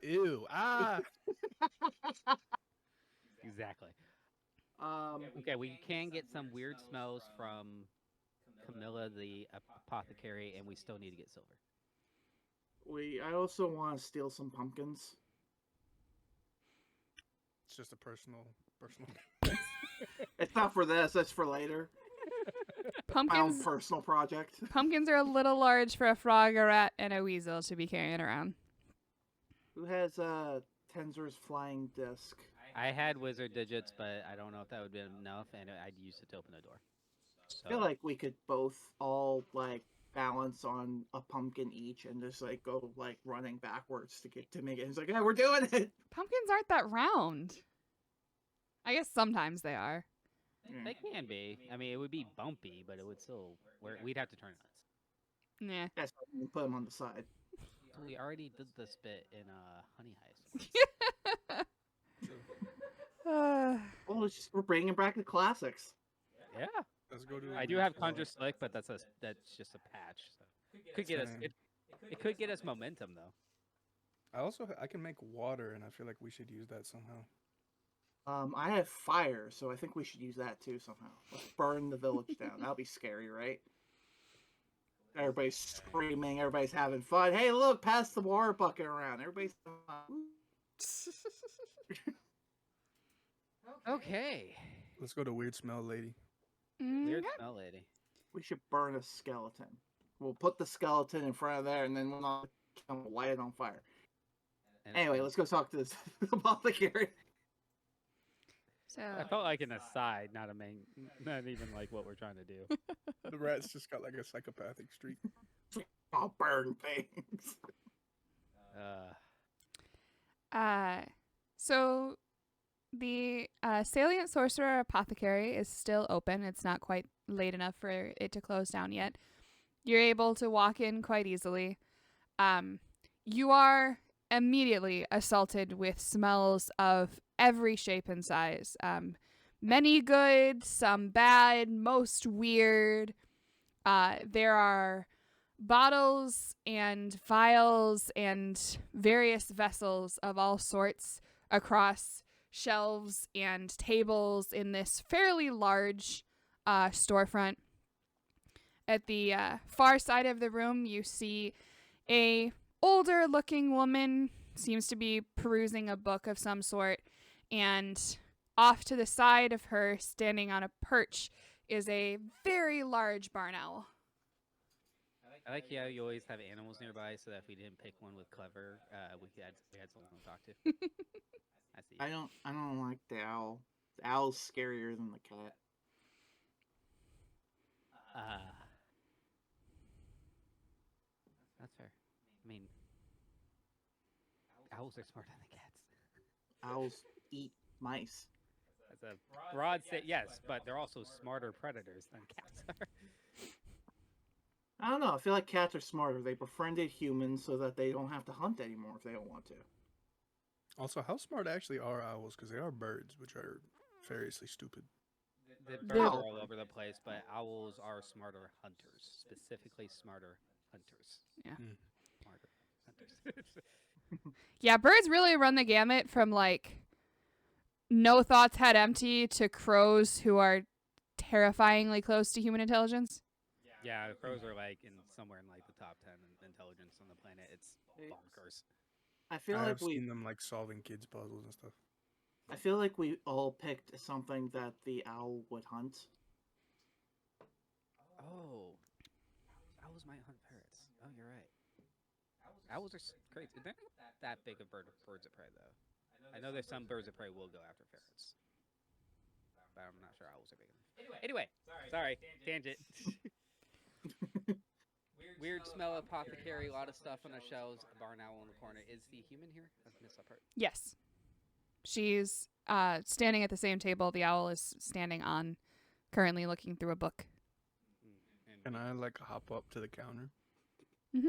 Ew, Exactly. Um, Okay, we can get some weird smells from Camilla the apothecary, and we still need to get silver. I also want to steal some pumpkins. It's just a personal. It's not for this. It's for later. My own Pumpkins personal project. pumpkins are a little large for a frog, a rat, and a weasel to be carrying around. Who has Tenzor's flying disc? I had wizard digits, but I don't know if that would be enough, and I'd use it to open a door. I feel like we could both all like balance on a pumpkin each and just like go like running backwards to make it. It's like, yeah, we're doing it. Pumpkins aren't that round. I guess sometimes they are. They can be. I mean, it would be bumpy, but it would still. We'd have to turn nuts. Nah. That's why we put them on the side. So we already did this bit in Honey Heist. Well, we're bringing back the classics. Yeah, Let's go to. I do have Conjure Slick, but that's just a patch. So could get us. Same. It could get us momentum though. I can make water, and I feel like we should use that somehow. I have fire, so I think we should use that too somehow. Let's burn the village down. That'll be scary, right? Everybody's screaming. Everybody's having fun. Hey, look, pass the water bucket around. Everybody's Okay. Let's go to Weird Smell Lady. Weird Okay. smell, lady. We should burn a skeleton. We'll put the skeleton in front of there, and then we'll light it on fire. And Anyway, let's go talk to this apothecary. So I felt like an aside, not a main, not even like what we're trying to do. The rat's just got like a psychopathic streak. I'll burn things. So the Salient Sorcerer Apothecary is still open. It's not quite late enough for it to close down yet. You're able to walk in quite easily. You are immediately assaulted with smells of every shape and size. Many good, some bad, most weird. There are bottles and vials and various vessels of all sorts across shelves and tables in this fairly large storefront. At the far side of the room, you see a older looking woman, seems to be perusing a book of some sort, and off to the side of her, standing on a perch, is a very large barn owl. I like how you always have animals nearby, so that if we didn't pick one with clever, we had someone to talk to. I see. I don't like the owl. The owl's scarier than the cat. That's fair. I mean, owls are smarter than cats. Owls eat mice. That's a broad statement, yes, but they're also smarter predators than cats are. I don't know. I feel like cats are smarter. They befriended humans so that they don't have to hunt anymore if they don't want to. Also, how smart actually are owls? Because they are birds, which are variously stupid. The birds are all over the place, but owls are smarter hunters, specifically smarter hunters. Yeah. Smarter hunters. Yeah, birds really run the gamut from like no thoughts had empty to crows who are terrifyingly close to human intelligence. Yeah, crows are like somewhere in like the top 10 in intelligence on the planet. It's bonkers. I feel I like have seen them like solving kids' puzzles and stuff. I feel like we all picked something that the owl would hunt. Oh, owls might hunt parrots. Oh, you're right. Owls are crazy. They're not that big of birds of prey, though. I know there's some birds of prey will go after ferrets, but I'm not sure owls are big enough. Anyway, sorry, tangent. Weird smell apothecary, a lot of stuff on the shelves, a barn owl in the corner. Is the human here? I missed that part. Yes. She's standing at the same table the owl is standing on, currently looking through a book. Can I like hop up to the counter? Mm-hmm.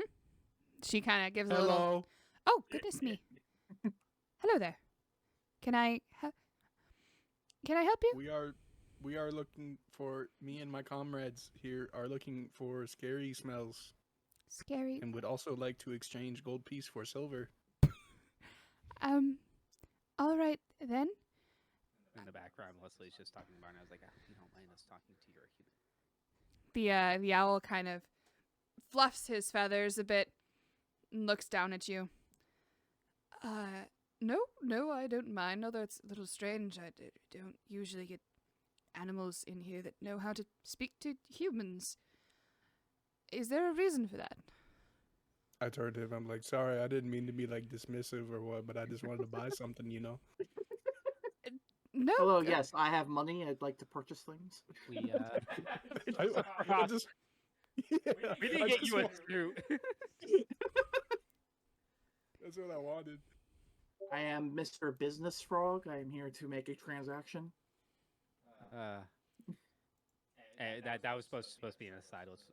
She kind of gives a little... Hello. Oh, goodness me. Hello there. Can I help you? We are looking for, me and my comrades here are looking for scary smells. Scary. And would also like to exchange gold piece for silver. All right then. In the background, Leslie's just talking about it. I was like, I hope you don't mind us talking to your human. The owl kind of fluffs his feathers a bit and looks down at you. No, I don't mind. Although it's a little strange. I don't usually get animals in here that know how to speak to humans. Is there a reason for that? I turned to him. I'm like, sorry, I didn't mean to be like dismissive or what, but I just wanted to buy something, you know. No. Hello, yes, I have money. I'd like to purchase things. We I just, yeah, we didn't I get just you a want- screw. That's what I wanted. I am Mr. Business Frog. I am here to make a transaction. That was supposed to be an aside. Let's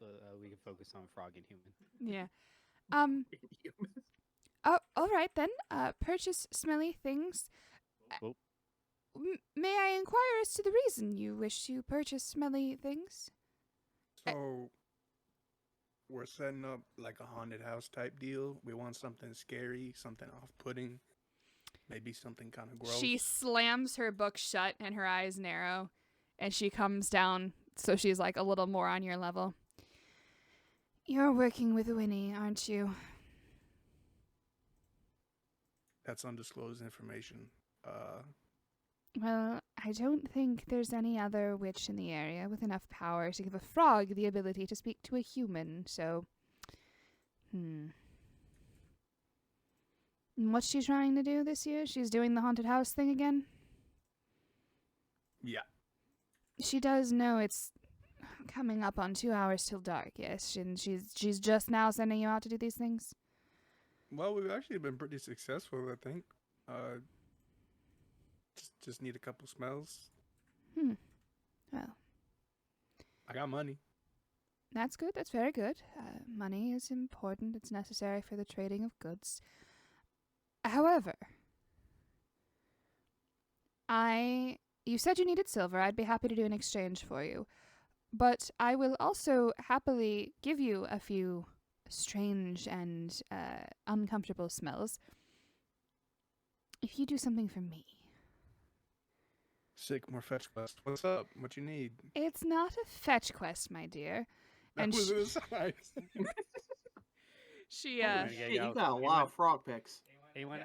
we can focus on frog and human. Yeah. Oh, all right then. Purchase smelly things. Whoop. May I inquire as to the reason you wish to purchase smelly things? So, we're setting up like a haunted house type deal. We want something scary, something off-putting, maybe something kind of gross. She slams her book shut and her eyes narrow, and she comes down so she's like a little more on your level. You're working with Winnie, aren't you? That's undisclosed information. Well, I don't think there's any other witch in the area with enough power to give a frog the ability to speak to a human, so... And what's she trying to do this year? She's doing the haunted house thing again? Yeah. She does know it's coming up on 2 hours till dark, yes. And she's just now sending you out to do these things? Well, we've actually been pretty successful, I think. Just need a couple smells. Well, I got money. that's good. That's very good. Money is important. It's necessary for the trading of goods. However, you said you needed silver. I'd be happy to do an exchange for you. But I will also happily give you a few strange and uncomfortable smells if you do something for me. Sick, more fetch quest. What's up? What you need? It's not a fetch quest, my dear. That And was inside. She Holy Shit, Yeah, you yeah, got a you lot went- of frog picks. Anyone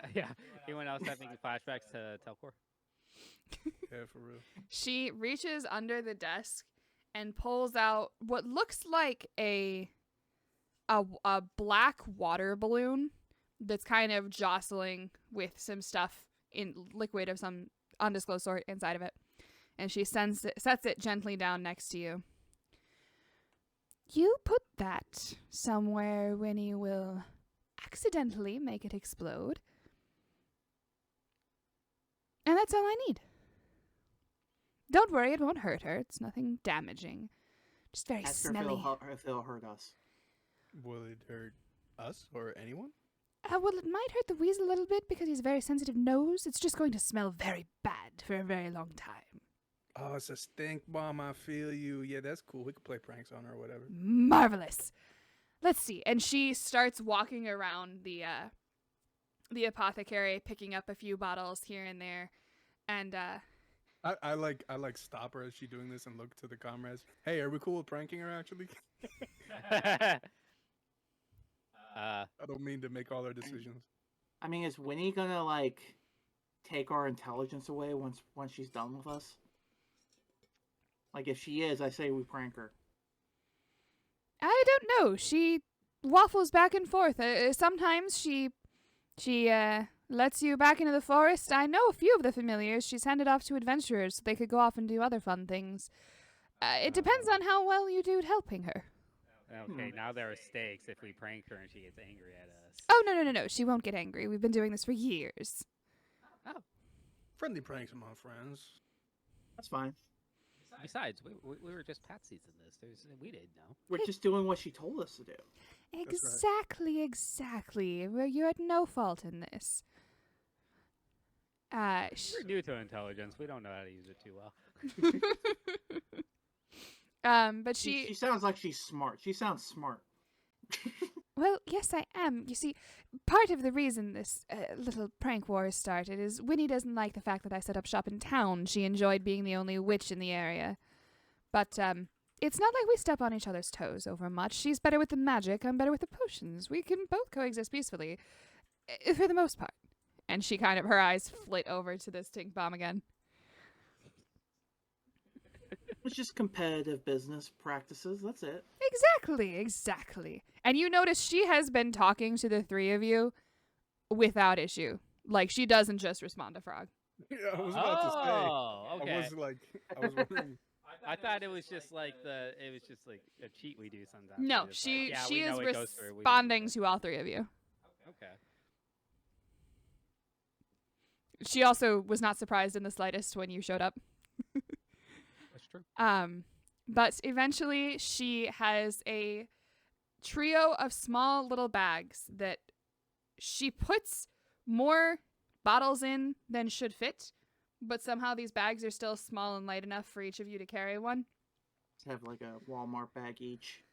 else having flashbacks to Telcor? Yeah, for real. She reaches under the desk and pulls out what looks like a black water balloon that's kind of jostling with some stuff in liquid of some undisclosed sort inside of it. And she sets it gently down next to you. You put that somewhere when you will accidentally make it explode. And that's all I need. Don't worry, it won't hurt her. It's nothing damaging. Just very Ask her smelly. if it'll hurt us. Will it hurt us or anyone? Well, it might hurt the weasel a little bit because he's a very sensitive nose. It's just going to smell very bad for a very long time. Oh, it's a stink bomb. I feel you. Yeah, that's cool. We could play pranks on her or whatever. Marvelous. Let's see. And she starts walking around the apothecary, picking up a few bottles here and there. And I like stop her as she doing this and look to the comrades. Hey, are we cool with pranking her actually? I don't mean to make all our decisions. I mean, is Winnie gonna like take our intelligence away once she's done with us? Like, if she is, I say we prank her. I don't know. She waffles back and forth. Sometimes she lets you back into the forest. I know a few of the familiars she's handed off to adventurers so they could go off and do other fun things. It depends on how well you do at helping her. Okay, now there are stakes if we prank her and she gets angry at us. Oh, no. She won't get angry. We've been doing this for years. Friendly pranks among friends. That's fine. Besides, we were just patsies in this. We didn't know. We're just doing what she told us to do. Exactly. Well, you're at no fault in this. We're new to intelligence. We don't know how to use it too well. But She sounds like she's smart. She sounds smart. Well, yes, I am. You see, part of the reason this little prank war started is Winnie doesn't like the fact that I set up shop in town. She enjoyed being the only witch in the area. But it's not like we step on each other's toes over much. She's better with the magic, I'm better with the potions. We can both coexist peacefully, for the most part. And she her eyes flit over to the stink bomb again. It's just competitive business practices. That's it. Exactly. And you notice she has been talking to the three of you without issue. Like, she doesn't just respond to Frog. Yeah, I was about to say. Oh, okay. I was wondering. I thought it was just like a cheat we do sometimes. No, We just she we is know it goes through, we just do responding it. to all three of you. Okay. She also was not surprised in the slightest when you showed up. That's true. But eventually she has a trio of small little bags that she puts more bottles in than should fit, but somehow these bags are still small and light enough for each of you to carry one. Have like a Walmart bag each.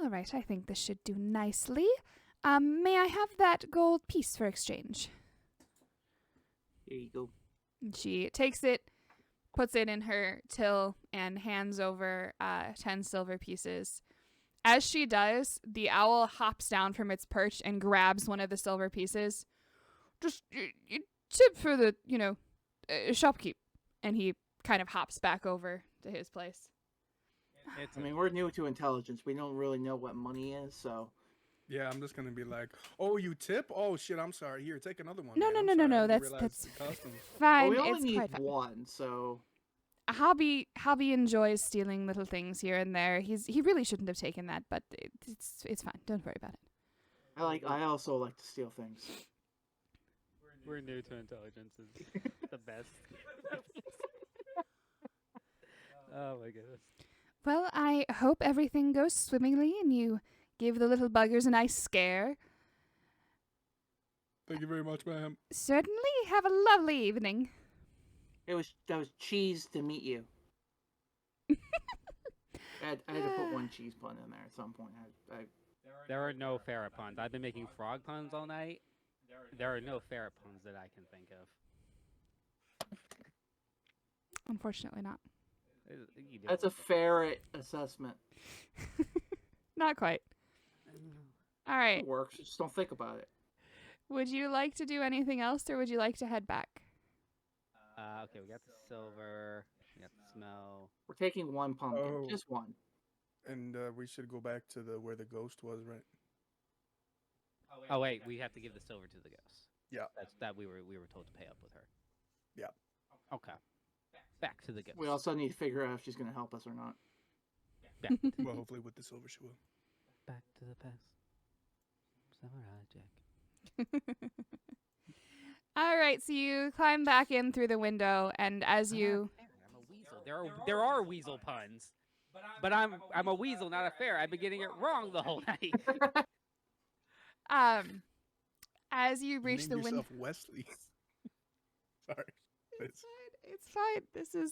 All right, I think this should do nicely. May I have that gold piece for exchange? Here you go. And she takes it, puts it in her till, and hands over 10 silver pieces. As she does, the owl hops down from its perch and grabs one of the silver pieces. Just tip for the, shopkeep. And he kind of hops back over to his place. It's I mean, we're new to intelligence. We don't really know what money is, so. Yeah, I'm just gonna be like, oh, you tip? Oh shit, I'm sorry. Here, take another one. No, man. no, I'm no, sorry. no, I didn't that's realize the customs. Well, fine. we only It's need quite fine. one, so. Hobby enjoys stealing little things here and there. He really shouldn't have taken that, but it's fine. Don't worry about it. I also like to steal things. We're new to intelligence. Is the best. Oh my goodness. Well, I hope everything goes swimmingly and you give the little buggers a nice scare. Thank you very much, ma'am. Certainly. Have a lovely evening. That was cheese to meet you. I had to put one cheese pun in there at some point. There are no ferret puns. I've been making frog puns all night. There are no ferret puns that I can think of. Unfortunately not. That's a ferret assessment. Not quite. All right. It works. Just don't think about it. Would you like to do anything else, or would you like to head back? Okay, we got the silver. We got the smell. We're taking one pumpkin, Oh. just one. And we should go back to where the ghost was, right? Oh wait, we have to give the silver to the ghost. Yeah. That's that we were told to pay up with her. Yeah. Okay. Back to the ghost. We also need to figure out if she's going to help us or not. Back to, Well, hopefully with the silver she will. back to the past. Samurai Jack. All right, so you climb back in through the window, and as you I'm a weasel. There are weasel puns, but I'm a weasel, not a ferret. I've been getting it wrong the whole night. as you reach Name the window, yourself Wesley. Sorry. it's fine. It's fine.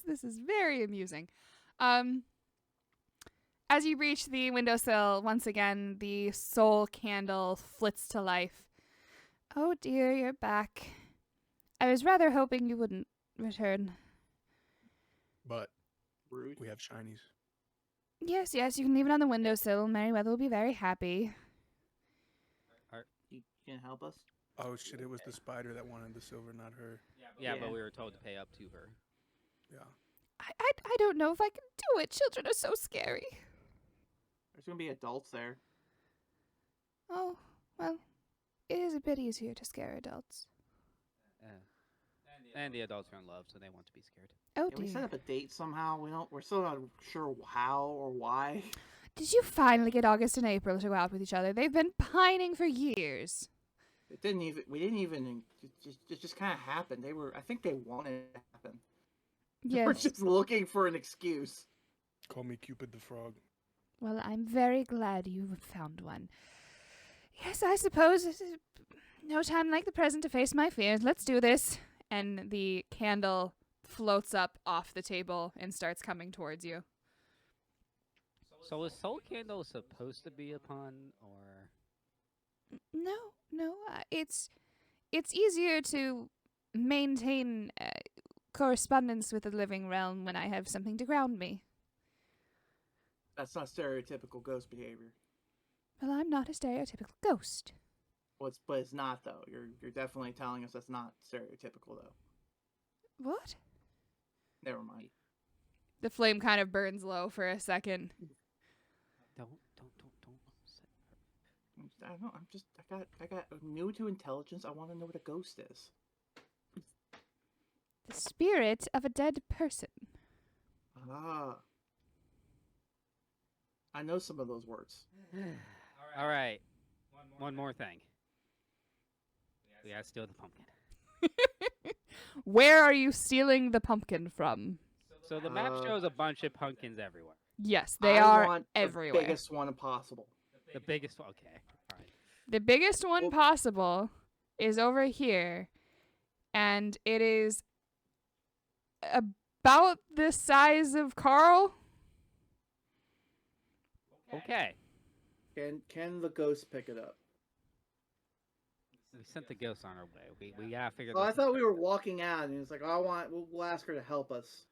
This is very amusing. As you reach the windowsill, once again, the soul candle flits to life. Oh dear, you're back. I was rather hoping you wouldn't return. But Rude. we have shinies. Yes, you can leave it on the windowsill. Meriwether will be very happy. You can help us? Oh shit! It was the spider that wanted the silver, not her. Yeah, Yeah. but we were told to pay up to her. Yeah. I don't know if I can do it. Children are so scary. There's going to be adults there. Oh, well, it is a bit easier to scare adults. And the adults are in love, so they want to be scared. Oh Can we set dear. up a date somehow? We're still not sure how or why. Did you finally get August and April to go out with each other? They've been pining for years. It just kind of happened. I think they wanted it to happen. Yes. We're just looking for an excuse. Call me Cupid the Frog. Well, I'm very glad you found one. Yes, I suppose it is no time like the present to face my fears. Let's do this. And the candle floats up off the table and starts coming towards you. So is Soul Candle supposed to be a pun, or? No, it's easier to maintain correspondence with the living realm when I have something to ground me. That's not stereotypical ghost behavior. Well, I'm not a stereotypical ghost. But it's not though. You're definitely telling us that's not stereotypical though. What? Never mind. The flame kind of burns low for a second. Don't. I don't know. I got new to intelligence. I want to know what a ghost is. The spirit of a dead person. Ah. I know some of those words. All right. One more thing. We gotta steal the pumpkin. Where are you stealing the pumpkin from? So the map shows a bunch of pumpkins everywhere. Yes, they I are want everywhere. The biggest one possible. The biggest one. Okay. All right. The biggest one Well- possible is over here, and it is about the size of Carl. Okay. Can the ghost pick it up? We sent the ghost on our way. We gotta figure Oh, I this. thought we were walking out, and it's like, we'll ask her to help us.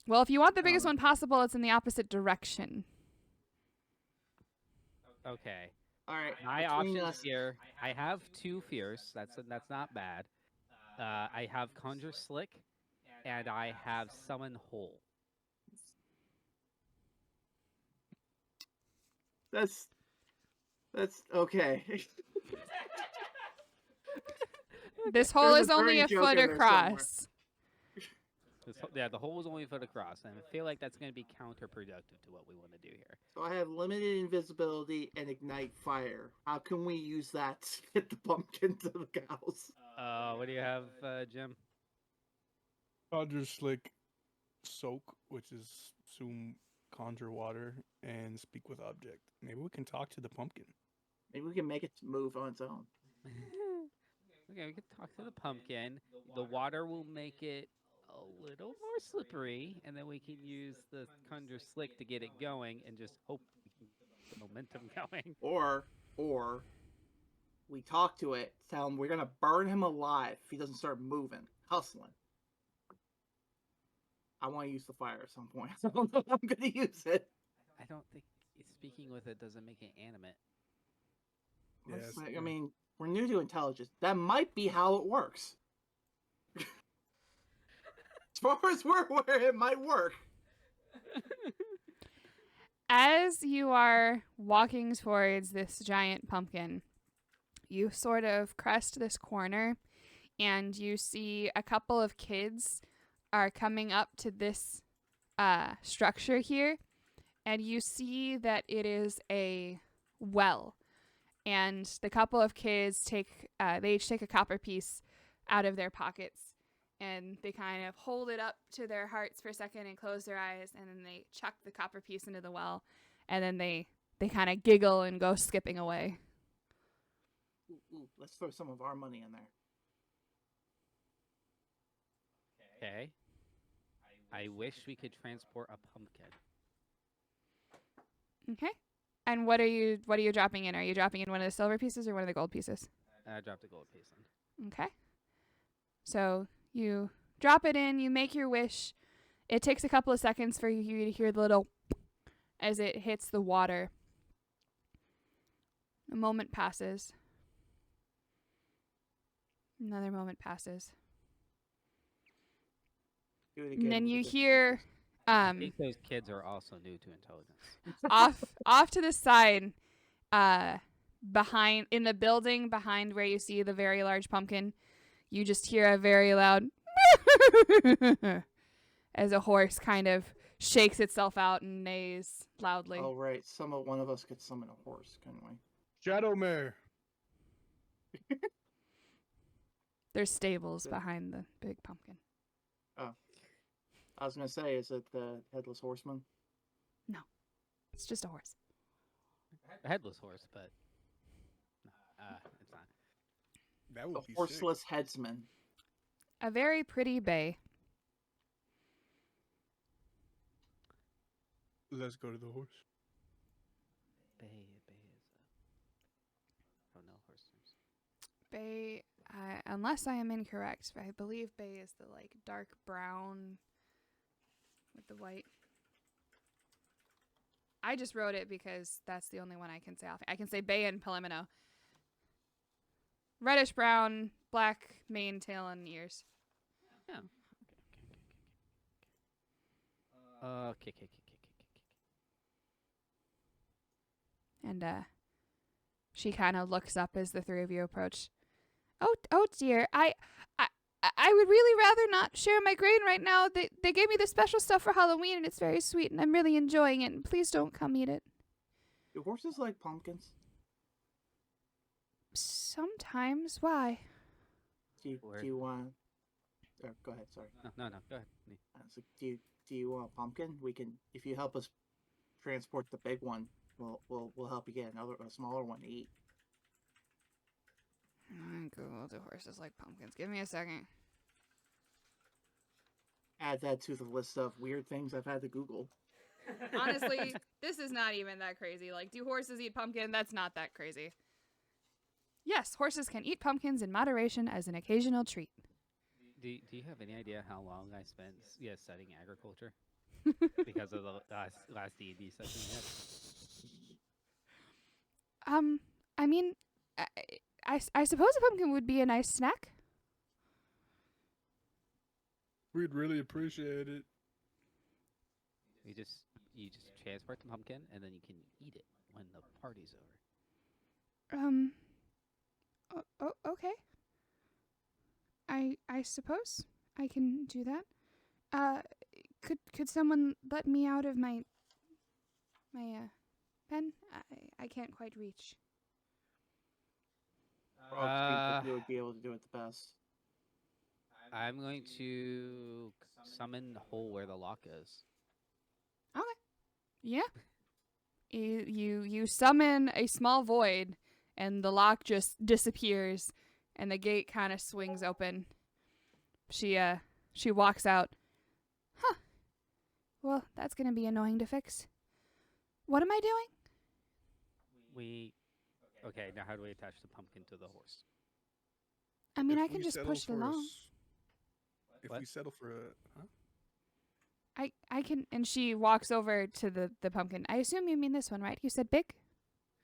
Well, if you want the biggest one possible, it's in the opposite direction. Okay. All right. My between options us- here. I have 2 fears. That's not bad. I have Conjure Slick, and I have Summon Hole. That's okay. This hole There's is a only dirty a joke foot in there somewhere. across. The hole is only a foot across, and I feel like that's going to be counterproductive to what we want to do here. So I have limited invisibility and ignite fire. How can we use that to get the pumpkin to the cows? What do you have, Jim? Conjure Slick Soak, which is assume conjure water and speak with object. Maybe we can talk to the pumpkin. Maybe we can make it move on its own. Okay, we can talk to the pumpkin. The water will make it a little more slippery, and then we can use the conjure slick to get it going, and just hope we can get the momentum going. Or we talk to it, tell him we're gonna burn him alive if he doesn't start moving, hustling. I want to use the fire at some point. I don't know if I'm gonna use it. I don't think speaking with it doesn't make it animate. Yes. I mean, we're new to intelligence. That might be how it works. As far as we're aware, it might work. As you are walking towards this giant pumpkin, you sort of crest this corner and you see a couple of kids are coming up to this structure here, and you see that it is a well. And the couple of kids they each take a copper piece out of their pockets, and they kind of hold it up to their hearts for a second and close their eyes, and then they chuck the copper piece into the well, and then they kind of giggle and go skipping away. Ooh, let's throw some of our money in there. Okay. I wish we could transport a pumpkin. Okay. And what are you dropping in? Are you dropping in one of the silver pieces or one of the gold pieces? I dropped a gold piece in. Okay. So you drop it in, you make your wish. It takes a couple of seconds for you to hear the little as it hits the water. A moment passes. Another moment passes. Do it again And then with you a good hear I think those kids are also new to intelligence. off to the side, behind in the building behind where you see the very large pumpkin, you just hear a very loud as a horse kind of shakes itself out and neighs loudly. Oh right, one of us could summon a horse, couldn't we? Shadowmare. There's stables behind the big pumpkin. I was gonna say, is it the headless horseman? It's just a horse. A headless horse, but it's not. That would The be sick. horseless headsman. A very pretty bay. Let's go to the horse. Bay is oh no, horse names. Bay, unless I am incorrect, I believe bay is the like dark brown with the white. I just wrote it because that's the only one I can say off. I can say bay and Palimino. Reddish brown, black mane, tail, and ears. Yeah. Okay. And she kind of looks up as the three of you approach. Oh dear, I would really rather not share my grain right now. They gave me the special stuff for Halloween, and it's very sweet, and I'm really enjoying it. And please don't come eat it. Do horses like pumpkins? Sometimes. Why? Do you want? Go ahead. Sorry. No. Go ahead. So do you want a pumpkin? We can, if you help us transport the big one, we'll help you get a smaller one to eat. Google, do horses like pumpkins? Give me a second. Add that to the list of weird things I've had to Google. Honestly, this is not even that crazy. Like, do horses eat pumpkin? That's not that crazy. Yes, horses can eat pumpkins in moderation as an occasional treat. Do you have any idea how long I spent studying agriculture because of the last D&D session we had? I mean, I suppose a pumpkin would be a nice snack. We'd really appreciate it. You just transport the pumpkin and then you can eat it when the party's over. Okay. I suppose I can do that. Could someone let me out of my pen? I can't quite reach. Frog seems like you would be able to do it the best. I'm going to summon the hole where the lock is. Okay. Yeah. You summon a small void, and the lock just disappears, and the gate kind of swings open. She walks out. Huh. Well, that's gonna be annoying to fix. What am I doing? Okay, now how do we attach the pumpkin to the horse? I mean, If I can we just settle push it for a along. If What? we settle for a, huh? I can, and she walks over to the pumpkin. I assume you mean this one, right? You said big?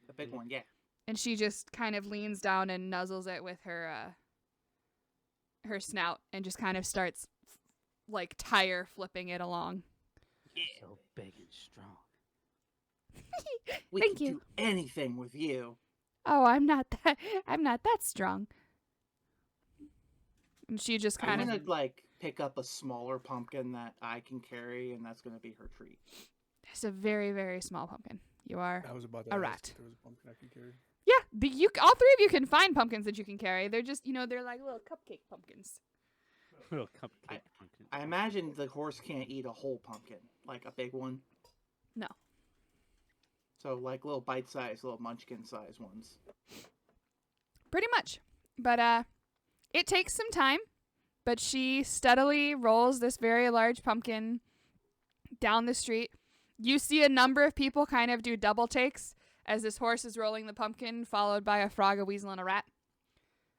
The big one, yeah. And she just kind of leans down and nuzzles it with her snout and just kind of starts like tire flipping it along. So big and strong. We Thank can you. do anything with you. Oh, I'm not that strong. And she just I'm kind of gonna like pick up a smaller pumpkin that I can carry, and that's gonna be her treat. It's a very, very small pumpkin. You are I was about to A ask rat. if there was a pumpkin I could carry. all three of you can find pumpkins that you can carry. They're just, they're like little cupcake pumpkins. Little cupcake pumpkin. I imagine the horse can't eat a whole pumpkin, like a big one. No. So like little bite-sized, little munchkin-sized ones. Pretty much. But it takes some time, but she steadily rolls this very large pumpkin down the street. You see a number of people kind of do double takes as this horse is rolling the pumpkin, followed by a frog, a weasel, and a rat.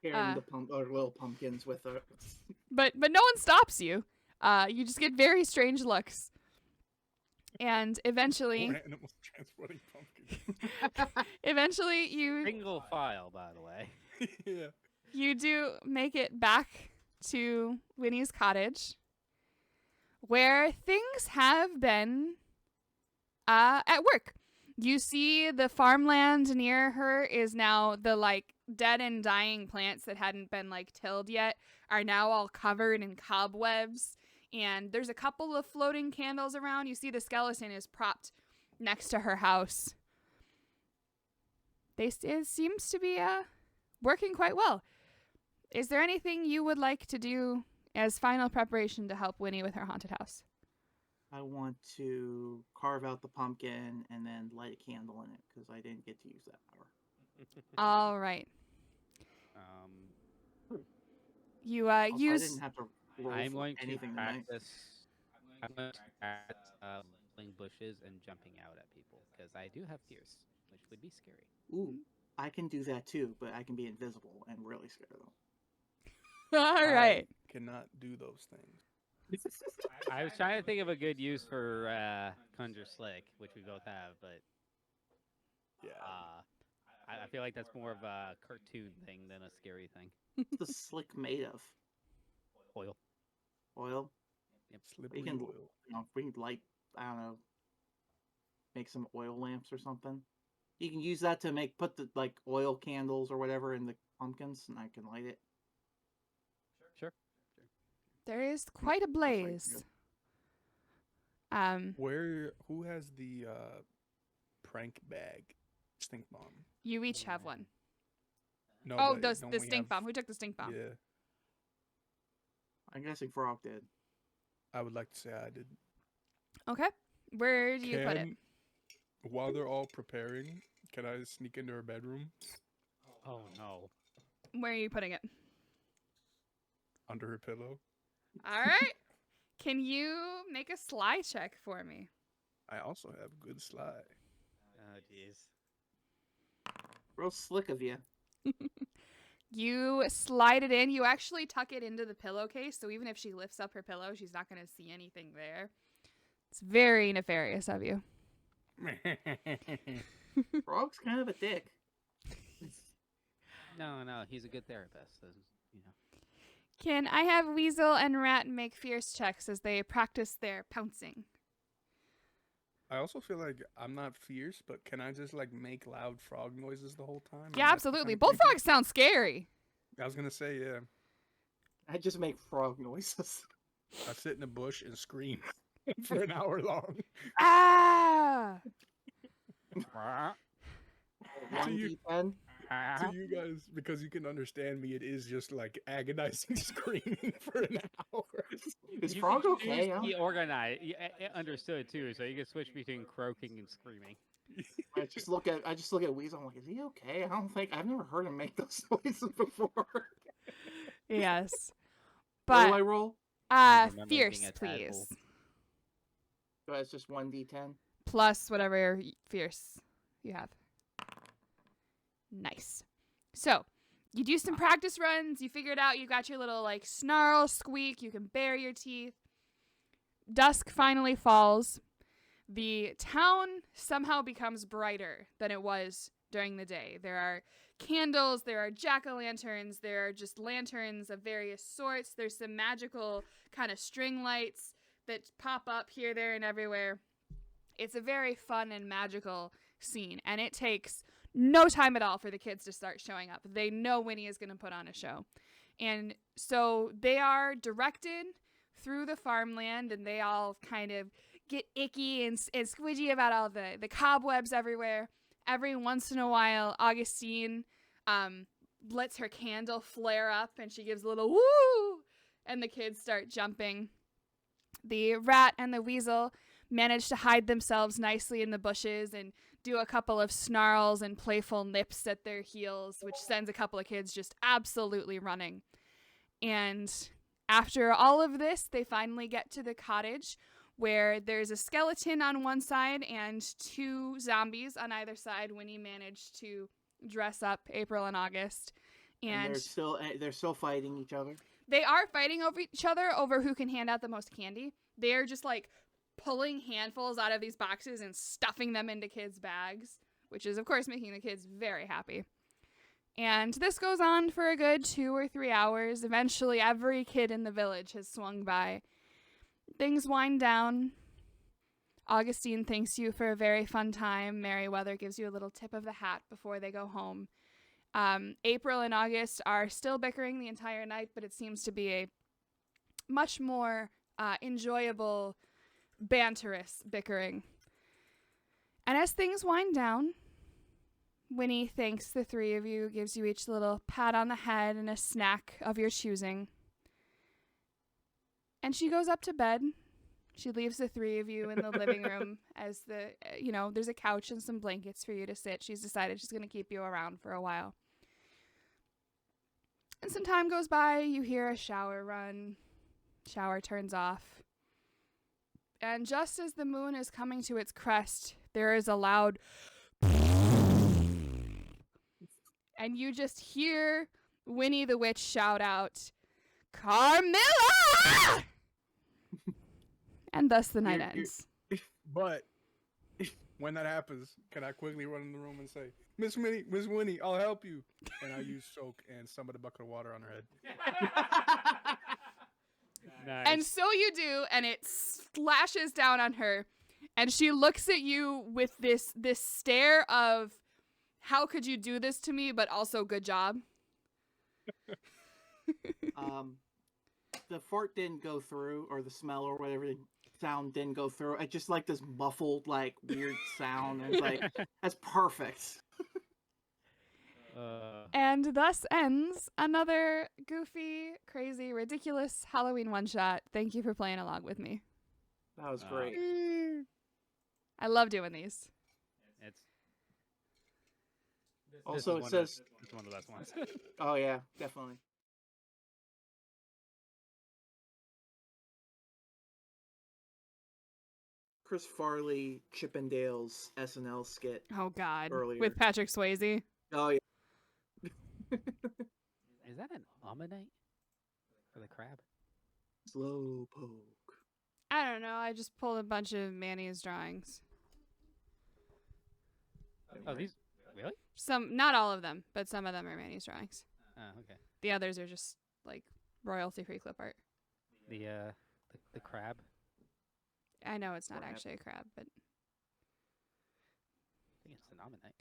Carrying the little pumpkins with her. But no one stops you. You just get very strange looks. And eventually, More animals transporting pumpkins. eventually you Single file, by the way. Yeah. you do make it back to Winnie's cottage, where things have been at work. You see the farmland near her is now the like dead and dying plants that hadn't been like tilled yet are now all covered in cobwebs, and there's a couple of floating candles around. You see the skeleton is propped next to her house. It seems to be working quite well. Is there anything you would like to do as final preparation to help Winnie with her haunted house? I want to carve out the pumpkin and then light a candle in it because I didn't get to use that power. All right. You Also, I use didn't have to roll I'm for going to anything tonight. practice. I'm going to practice pulling bushes and jumping out at people because I do have fears, which would be scary. Ooh, I can do that too, but I can be invisible and really scare them. all right. I cannot do those things. I was trying to think of a good use for Conjure Slick, which we both have, but Yeah. I feel like that's more of a cartoon thing than a scary thing. What's the slick made of? Oil. Oil? Slippery can- oil. We can light, I don't know, make some oil lamps or something. You can use that to put the like oil candles or whatever in the pumpkins, and I can light it. Sure. There is quite a blaze. Who has the prank bag stink bomb? You each have one. No, Oh, but the don't we stink have- bomb. Who took the stink bomb? Yeah, I'm guessing Frog did. I would like to say I did. Okay. Where do you put it? While they're all preparing, can I sneak into her bedroom Oh no. Where are you putting it? under her pillow? All right. Can you make a sly check for me? I also have good slide. Oh jeez. Real slick of you. You slide it in. You actually tuck it into the pillowcase, so even if she lifts up her pillow, she's not going to see anything there. It's very nefarious of you. Frog's kind of a dick. No, he's a good therapist. You know. Can I have Weasel and Rat make fierce checks as they practice their pouncing? I also feel like I'm not fierce, but can I just like make loud frog noises the whole time? Yeah, absolutely. Bullfrogs sound scary. I was gonna say, yeah. I just make frog noises. I sit in a bush and scream for an hour long. Ah! One you- D10. To you guys, because you can understand me, it is just like agonizing screaming for an hour. Is You Frog can okay? choose the organized. Understood too, so you can switch between croaking and screaming. I just look at Weasel. I'm like, is he okay? I've never heard him make those noises before. Yes. What do But I roll? Remember fierce, being a tadpole. please. So it's just 1D10. Plus whatever fierce you have. Nice. So, you do some practice runs. You figure it out. You got your little like snarl, squeak. You can bare your teeth. Dusk finally falls. The town somehow becomes brighter than it was during the day. There are candles, there are jack-o'-lanterns, there are just lanterns of various sorts. There's some magical kind of string lights that pop up here, there, and everywhere. It's a very fun and magical scene, and it takes no time at all for the kids to start showing up. They know Winnie is going to put on a show. And so they are directed through the farmland, and they all kind of get icky and squidgy about all the cobwebs everywhere. Every once in a while, Augustine lets her candle flare up, and she gives a little woo, and the kids start jumping. The rat and the weasel manage to hide themselves nicely in the bushes and do a couple of snarls and playful nips at their heels, which sends a couple of kids just absolutely running. And after all of this, they finally get to the cottage where there's a skeleton on one side and 2 zombies on either side. Winnie managed to dress up April and August. And they're still fighting each other. they are fighting over each other over who can hand out the most candy. They're just like pulling handfuls out of these boxes and stuffing them into kids' bags, which is, of course, making the kids very happy. And this goes on for a good 2 or 3 hours. Eventually, every kid in the village has swung by. Things wind down. Augustine thanks you for a very fun time. Merryweather gives you a little tip of the hat before they go home. April and August are still bickering the entire night, but it seems to be a much more enjoyable, banterous bickering. And as things wind down, Winnie thanks the 3 of you, gives you each a little pat on the head and a snack of your choosing. And she goes up to bed. She leaves the 3 of you in the living room as there's a couch and some blankets for you to sit. She's decided she's going to keep you around for a while. And some time goes by. You hear a shower run. Shower turns off. And just as the moon is coming to its crest, there is a loud and you just hear Winnie the Witch shout out, "Carmilla!" And thus the night ends. But when that happens, can I quickly run in the room and say, Miss Winnie, I'll help you. And I use soak and somebody bucket of water on her head. Nice. And so you do, and it splashes down on her, and she looks at you with this stare of, how could you do this to me, but also good job. The fart didn't go through, or the smell or whatever the sound didn't go through. I just like this muffled, like, weird sound. And it's like, that's perfect. And thus ends another goofy, crazy, ridiculous Halloween one-shot. Thank you for playing along with me. That was great. I love doing these. Also, it it's says... one of the best ones. Oh, yeah, definitely. Chris Farley, Chippendales SNL skit. Oh, God. Earlier. With Patrick Swayze. Oh, yeah. Is that an ammonite for the crab? Slow poke. I don't know. I just pulled a bunch of Manny's drawings. Oh, these really? Some, not all of them, but some of them are Manny's drawings. Oh, okay. The others are just like royalty-free clip art. The crab. I know it's not Crab. actually a crab, but I think it's an ammonite.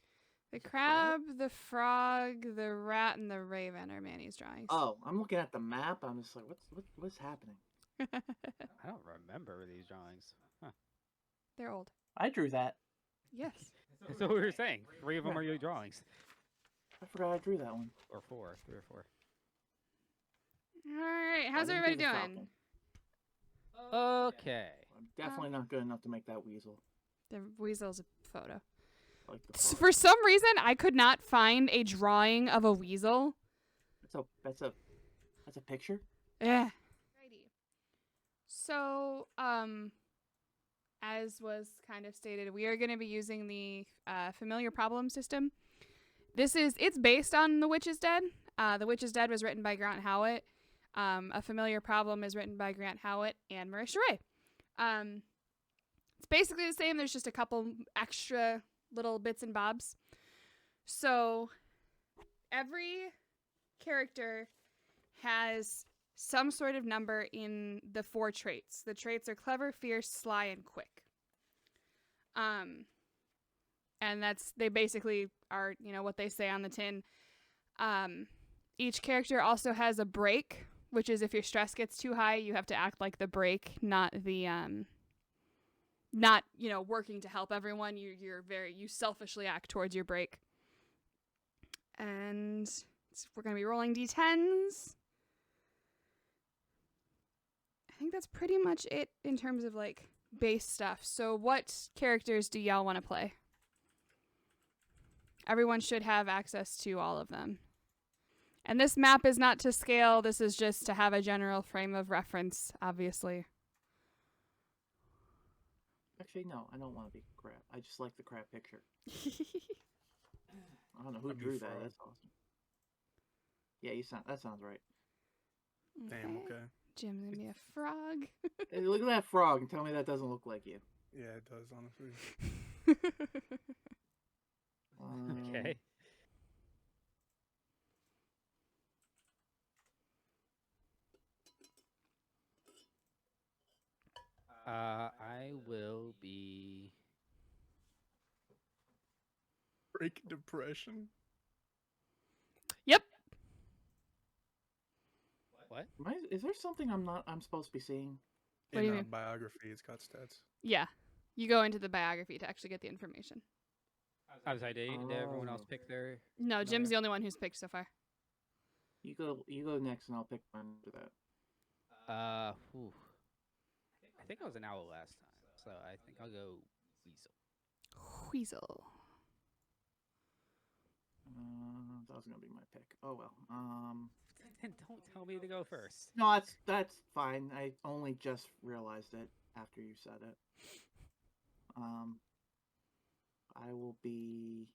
the crab, the frog, the rat, and the raven are Manny's drawings. Oh, I'm looking at the map. I'm just like, what's happening? I don't remember these drawings. Huh. They're old. I drew that. Yes. That's what we were saying. 3 of them are your drawings. I forgot I drew that one. Or 4. 3 or 4. All right. How's I didn't do everybody the frog doing? one. Okay. I'm definitely not good enough to make that weasel. The weasel's a photo. I like the frog. For some reason, I could not find a drawing of a weasel. That's a picture. Yeah. So, as was kind of stated, we are going to be using the familiar problem system. It's based on The Witch is Dead. The Witch is Dead was written by Grant Howitt. A Familiar Problem is written by Grant Howitt and Marisha Ray. It's basically the same. There's just a couple extra little bits and bobs. So every character has some sort of number in the 4 traits. The traits are clever, fierce, sly, and quick. And they basically are, what they say on the tin. Each character also has a break, which is if your stress gets too high, you have to act like the break, not the working to help everyone. You selfishly act towards your break. And we're going to be rolling d10s. I think that's pretty much it in terms of like base stuff. So what characters do y'all want to play? Everyone should have access to all of them. And this map is not to scale. This is just to have a general frame of reference, obviously. Actually, no, I don't want to be crab. I just like the crab picture. I don't know who I'd be drew that. frog. That's awesome. Yeah, that sounds right. Damn, okay. Jim's going to be a frog. Hey, look at that frog and tell me that doesn't look like you. Yeah, it does, honestly. Okay. I will be. Break depression. Yep. What? Is there something I'm supposed to be seeing? What do you In mean? biography, it's got stats. Yeah. You go into the biography to actually get the information. I was like, did everyone else Oh. pick their? No, Jim's the only one who's picked so far. You go next, and I'll pick one after that. Whew. I think I was an owl last time, so I think I'll go weasel. Weasel. That was gonna be my pick. Oh well. Then don't tell me to go first. No, that's fine. I only just realized it after you said it. I will be.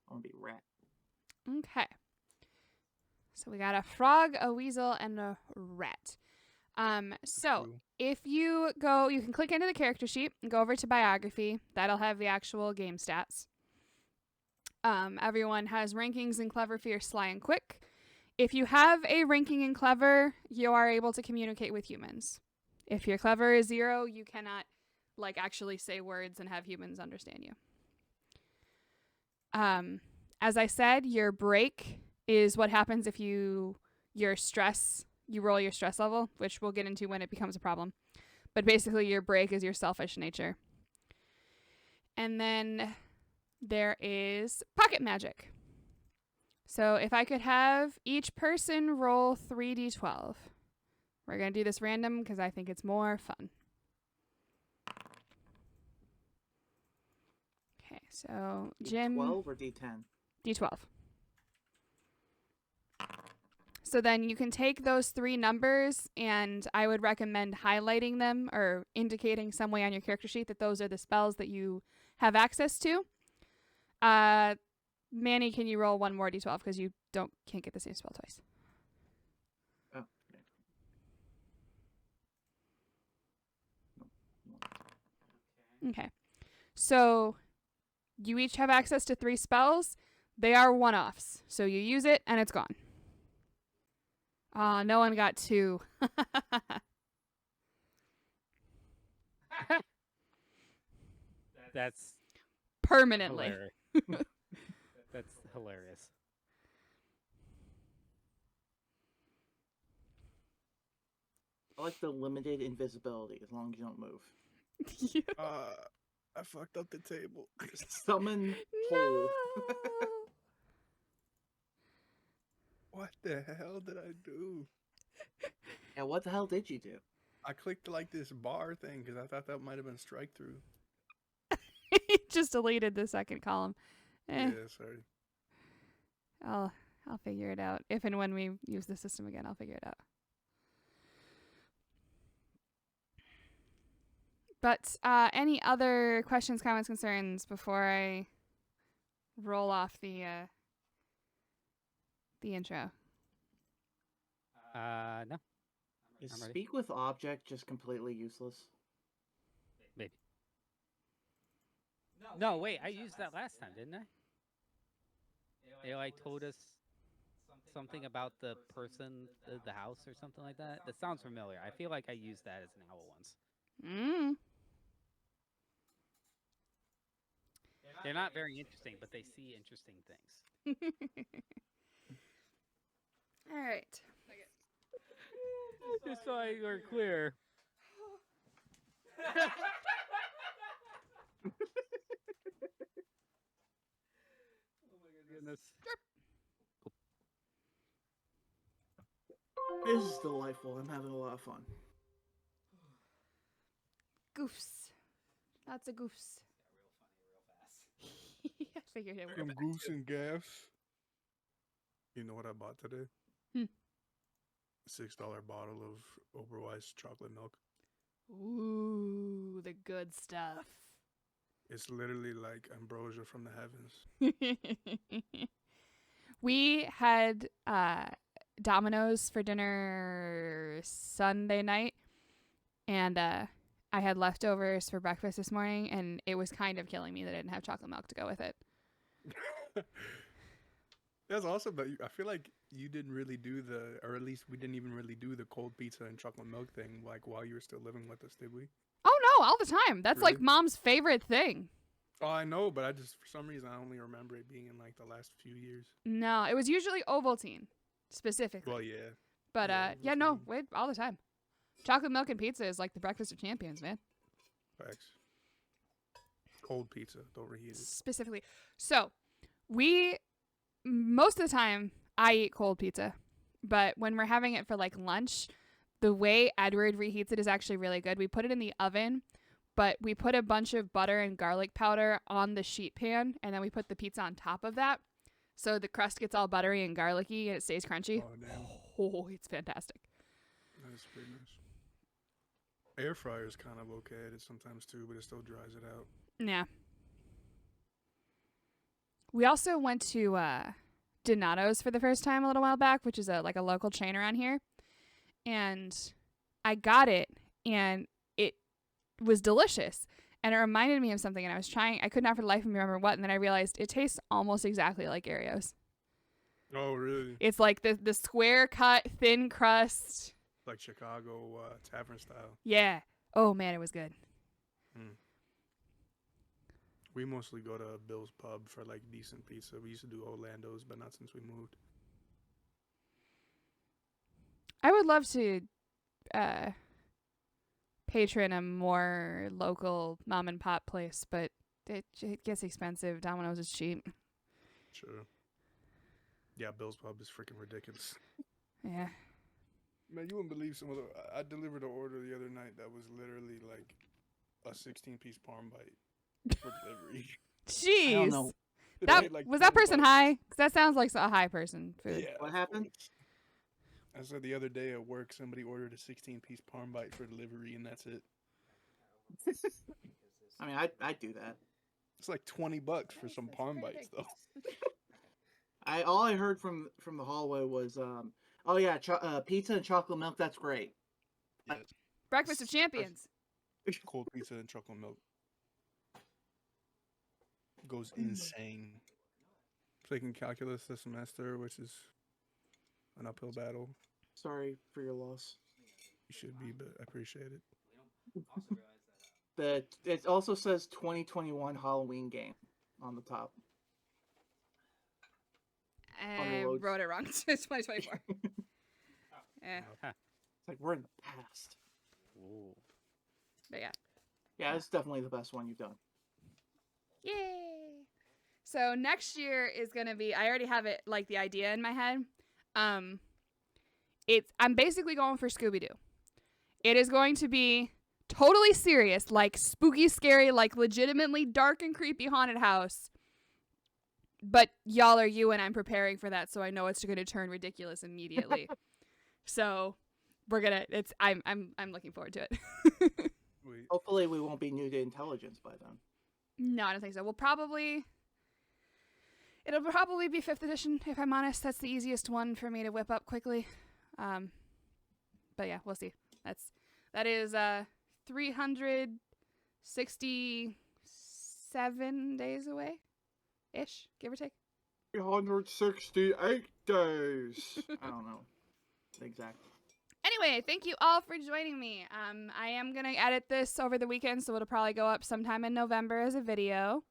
I'm gonna be rat. Okay. So we got a frog, a weasel, and a rat. So True. if you can click into the character sheet and go over to biography. That'll have the actual game stats. Everyone has rankings in clever, fierce, sly, and quick. If you have a ranking in clever, you are able to communicate with humans. If your clever is 0, you cannot actually say words and have humans understand you. As I said, your break is what happens if you roll your stress level, which we'll get into when it becomes a problem. But basically your break is your selfish nature. And then there is pocket magic. So if I could have each person roll 3d12. We're going to do this random because I think it's more fun. Okay, so Jim... D12 or D10? D12. So then you can take those 3 numbers, and I would recommend highlighting them or indicating some way on your character sheet that those are the spells that you have access to. Manny, can you roll one more D12 because you can't get the same spell twice? Oh, okay. Okay. So you each have access to 3 spells. They are one-offs. So you use it, and it's gone. No one got 2. That's Permanently. hilarious. That's hilarious. I like the limited invisibility as long as you don't move. I fucked up the table. Summon No. hole. What the hell did I do? Yeah, what the hell did you do? I clicked like this bar thing because I thought that might have been strike through. Just deleted the second column. Yeah, sorry. I'll figure it out. If and when we use the system again, I'll figure it out. But any other questions, comments, concerns before I roll off the intro? No. Is I'm ready. speak with object just completely useless? Maybe. No, wait. I used that last time, didn't I? They like told us something about the person, the house, or something like that. That sounds familiar. I feel like I used that as an owl once. They're not very interesting, but they see interesting things. All right. Just so we're clear. Oh my goodness. This is delightful. I'm having a lot of fun. Goofs. Lots of goofs. I figured it Some would. goose and gaffs. You know what I bought today? Hmm. $6 bottle of Oberweis chocolate milk. Ooh, the good stuff. It's literally like ambrosia from the heavens. We had Domino's for dinner Sunday night, and I had leftovers for breakfast this morning, and it was kind of killing me that I didn't have chocolate milk to go with it. That's awesome, but I feel like you didn't really do or at least we didn't even really do the cold pizza and chocolate milk thing like while you were still living with us, did we? Oh no, all the time. That's like Really? Mom's favorite thing. Oh, I know, but I just, for some reason, I only remember it being in like the last few years. No, it was usually Ovaltine, specifically. Well, yeah. But yeah, no, Ovaltine. wait, all the time. Chocolate milk and pizza is like the breakfast of champions, man. Facts. Cold pizza, don't reheat it. Specifically. So, most of the time, I eat cold pizza. But when we're having it for like lunch, the way Edward reheats it is actually really good. We put it in the oven, but we put a bunch of butter and garlic powder on the sheet pan, and then we put the pizza on top of that. So the crust gets all buttery and garlicky, and it stays crunchy. Oh, damn. Oh, it's fantastic. That's pretty nice. Air fryer is kind of okay at it sometimes too, but it still dries it out. Yeah. We also went to Donato's for the first time a little while back, which is a local chain around here. And I got it, and it was delicious. And it reminded me of something, and I could not for the life of me remember what, and then I realized it tastes almost exactly like Arios. Oh, really? It's like the square cut, thin crust. Like Chicago tavern style. Yeah. Oh, man, it was good. We mostly go to Bill's Pub for like decent pizza. We used to do Orlando's, but not since we moved. I would love to patron a more local mom and pop place, but it gets expensive. Domino's is cheap. Sure. Yeah, Bill's Pub is freaking ridiculous. Yeah. Man, you wouldn't believe some of I delivered an order the other night that was literally like a 16-piece parm bite for delivery. Jeez. I don't know. It That ate, like, was that 20 person bucks. high? 'Cause that sounds like a high person food. Yeah. What happened? I said the other day at work, somebody ordered a 16-piece parm bite for delivery, and that's it. I mean, I'd do that. It's like $20 for some parm bites, though. All I heard from the hallway was, oh yeah, pizza and chocolate milk. That's great. Yeah. Breakfast of champions. Cold pizza and chocolate milk goes insane. Taking calculus this semester, which is an uphill battle. Sorry for your loss. You should be, but I appreciate it. It also says 2021 Halloween game on the top. I loads. wrote it wrong. It's 2024. Eh. Huh. It's like we're in the past. Ooh. But yeah. Yeah, it's definitely the best one you've done. Yay! So next year is gonna be. I already have it like the idea in my head. I'm basically going for Scooby Doo. It is going to be totally serious, like spooky, scary, like legitimately dark and creepy haunted house. But y'all are you, and I'm preparing for that, so I know it's going to turn ridiculous immediately. So we're gonna. I'm looking forward to it. Wait, Hopefully, we won't be new to intelligence by then. No, I don't think so. It'll probably be 5th edition, if I'm honest. That's the easiest one for me to whip up quickly. But yeah, we'll see. That is 367 days away, ish, give or take. 368 days. I don't know exactly. Anyway, thank you all for joining me. I am gonna edit this over the weekend, so it'll probably go up sometime in November as a video.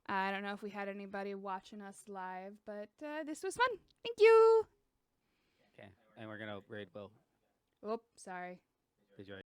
I don't know if we had anybody watching us live, but this was fun. Thank you. Okay, and we're gonna raid Will. Oh, sorry. Did you already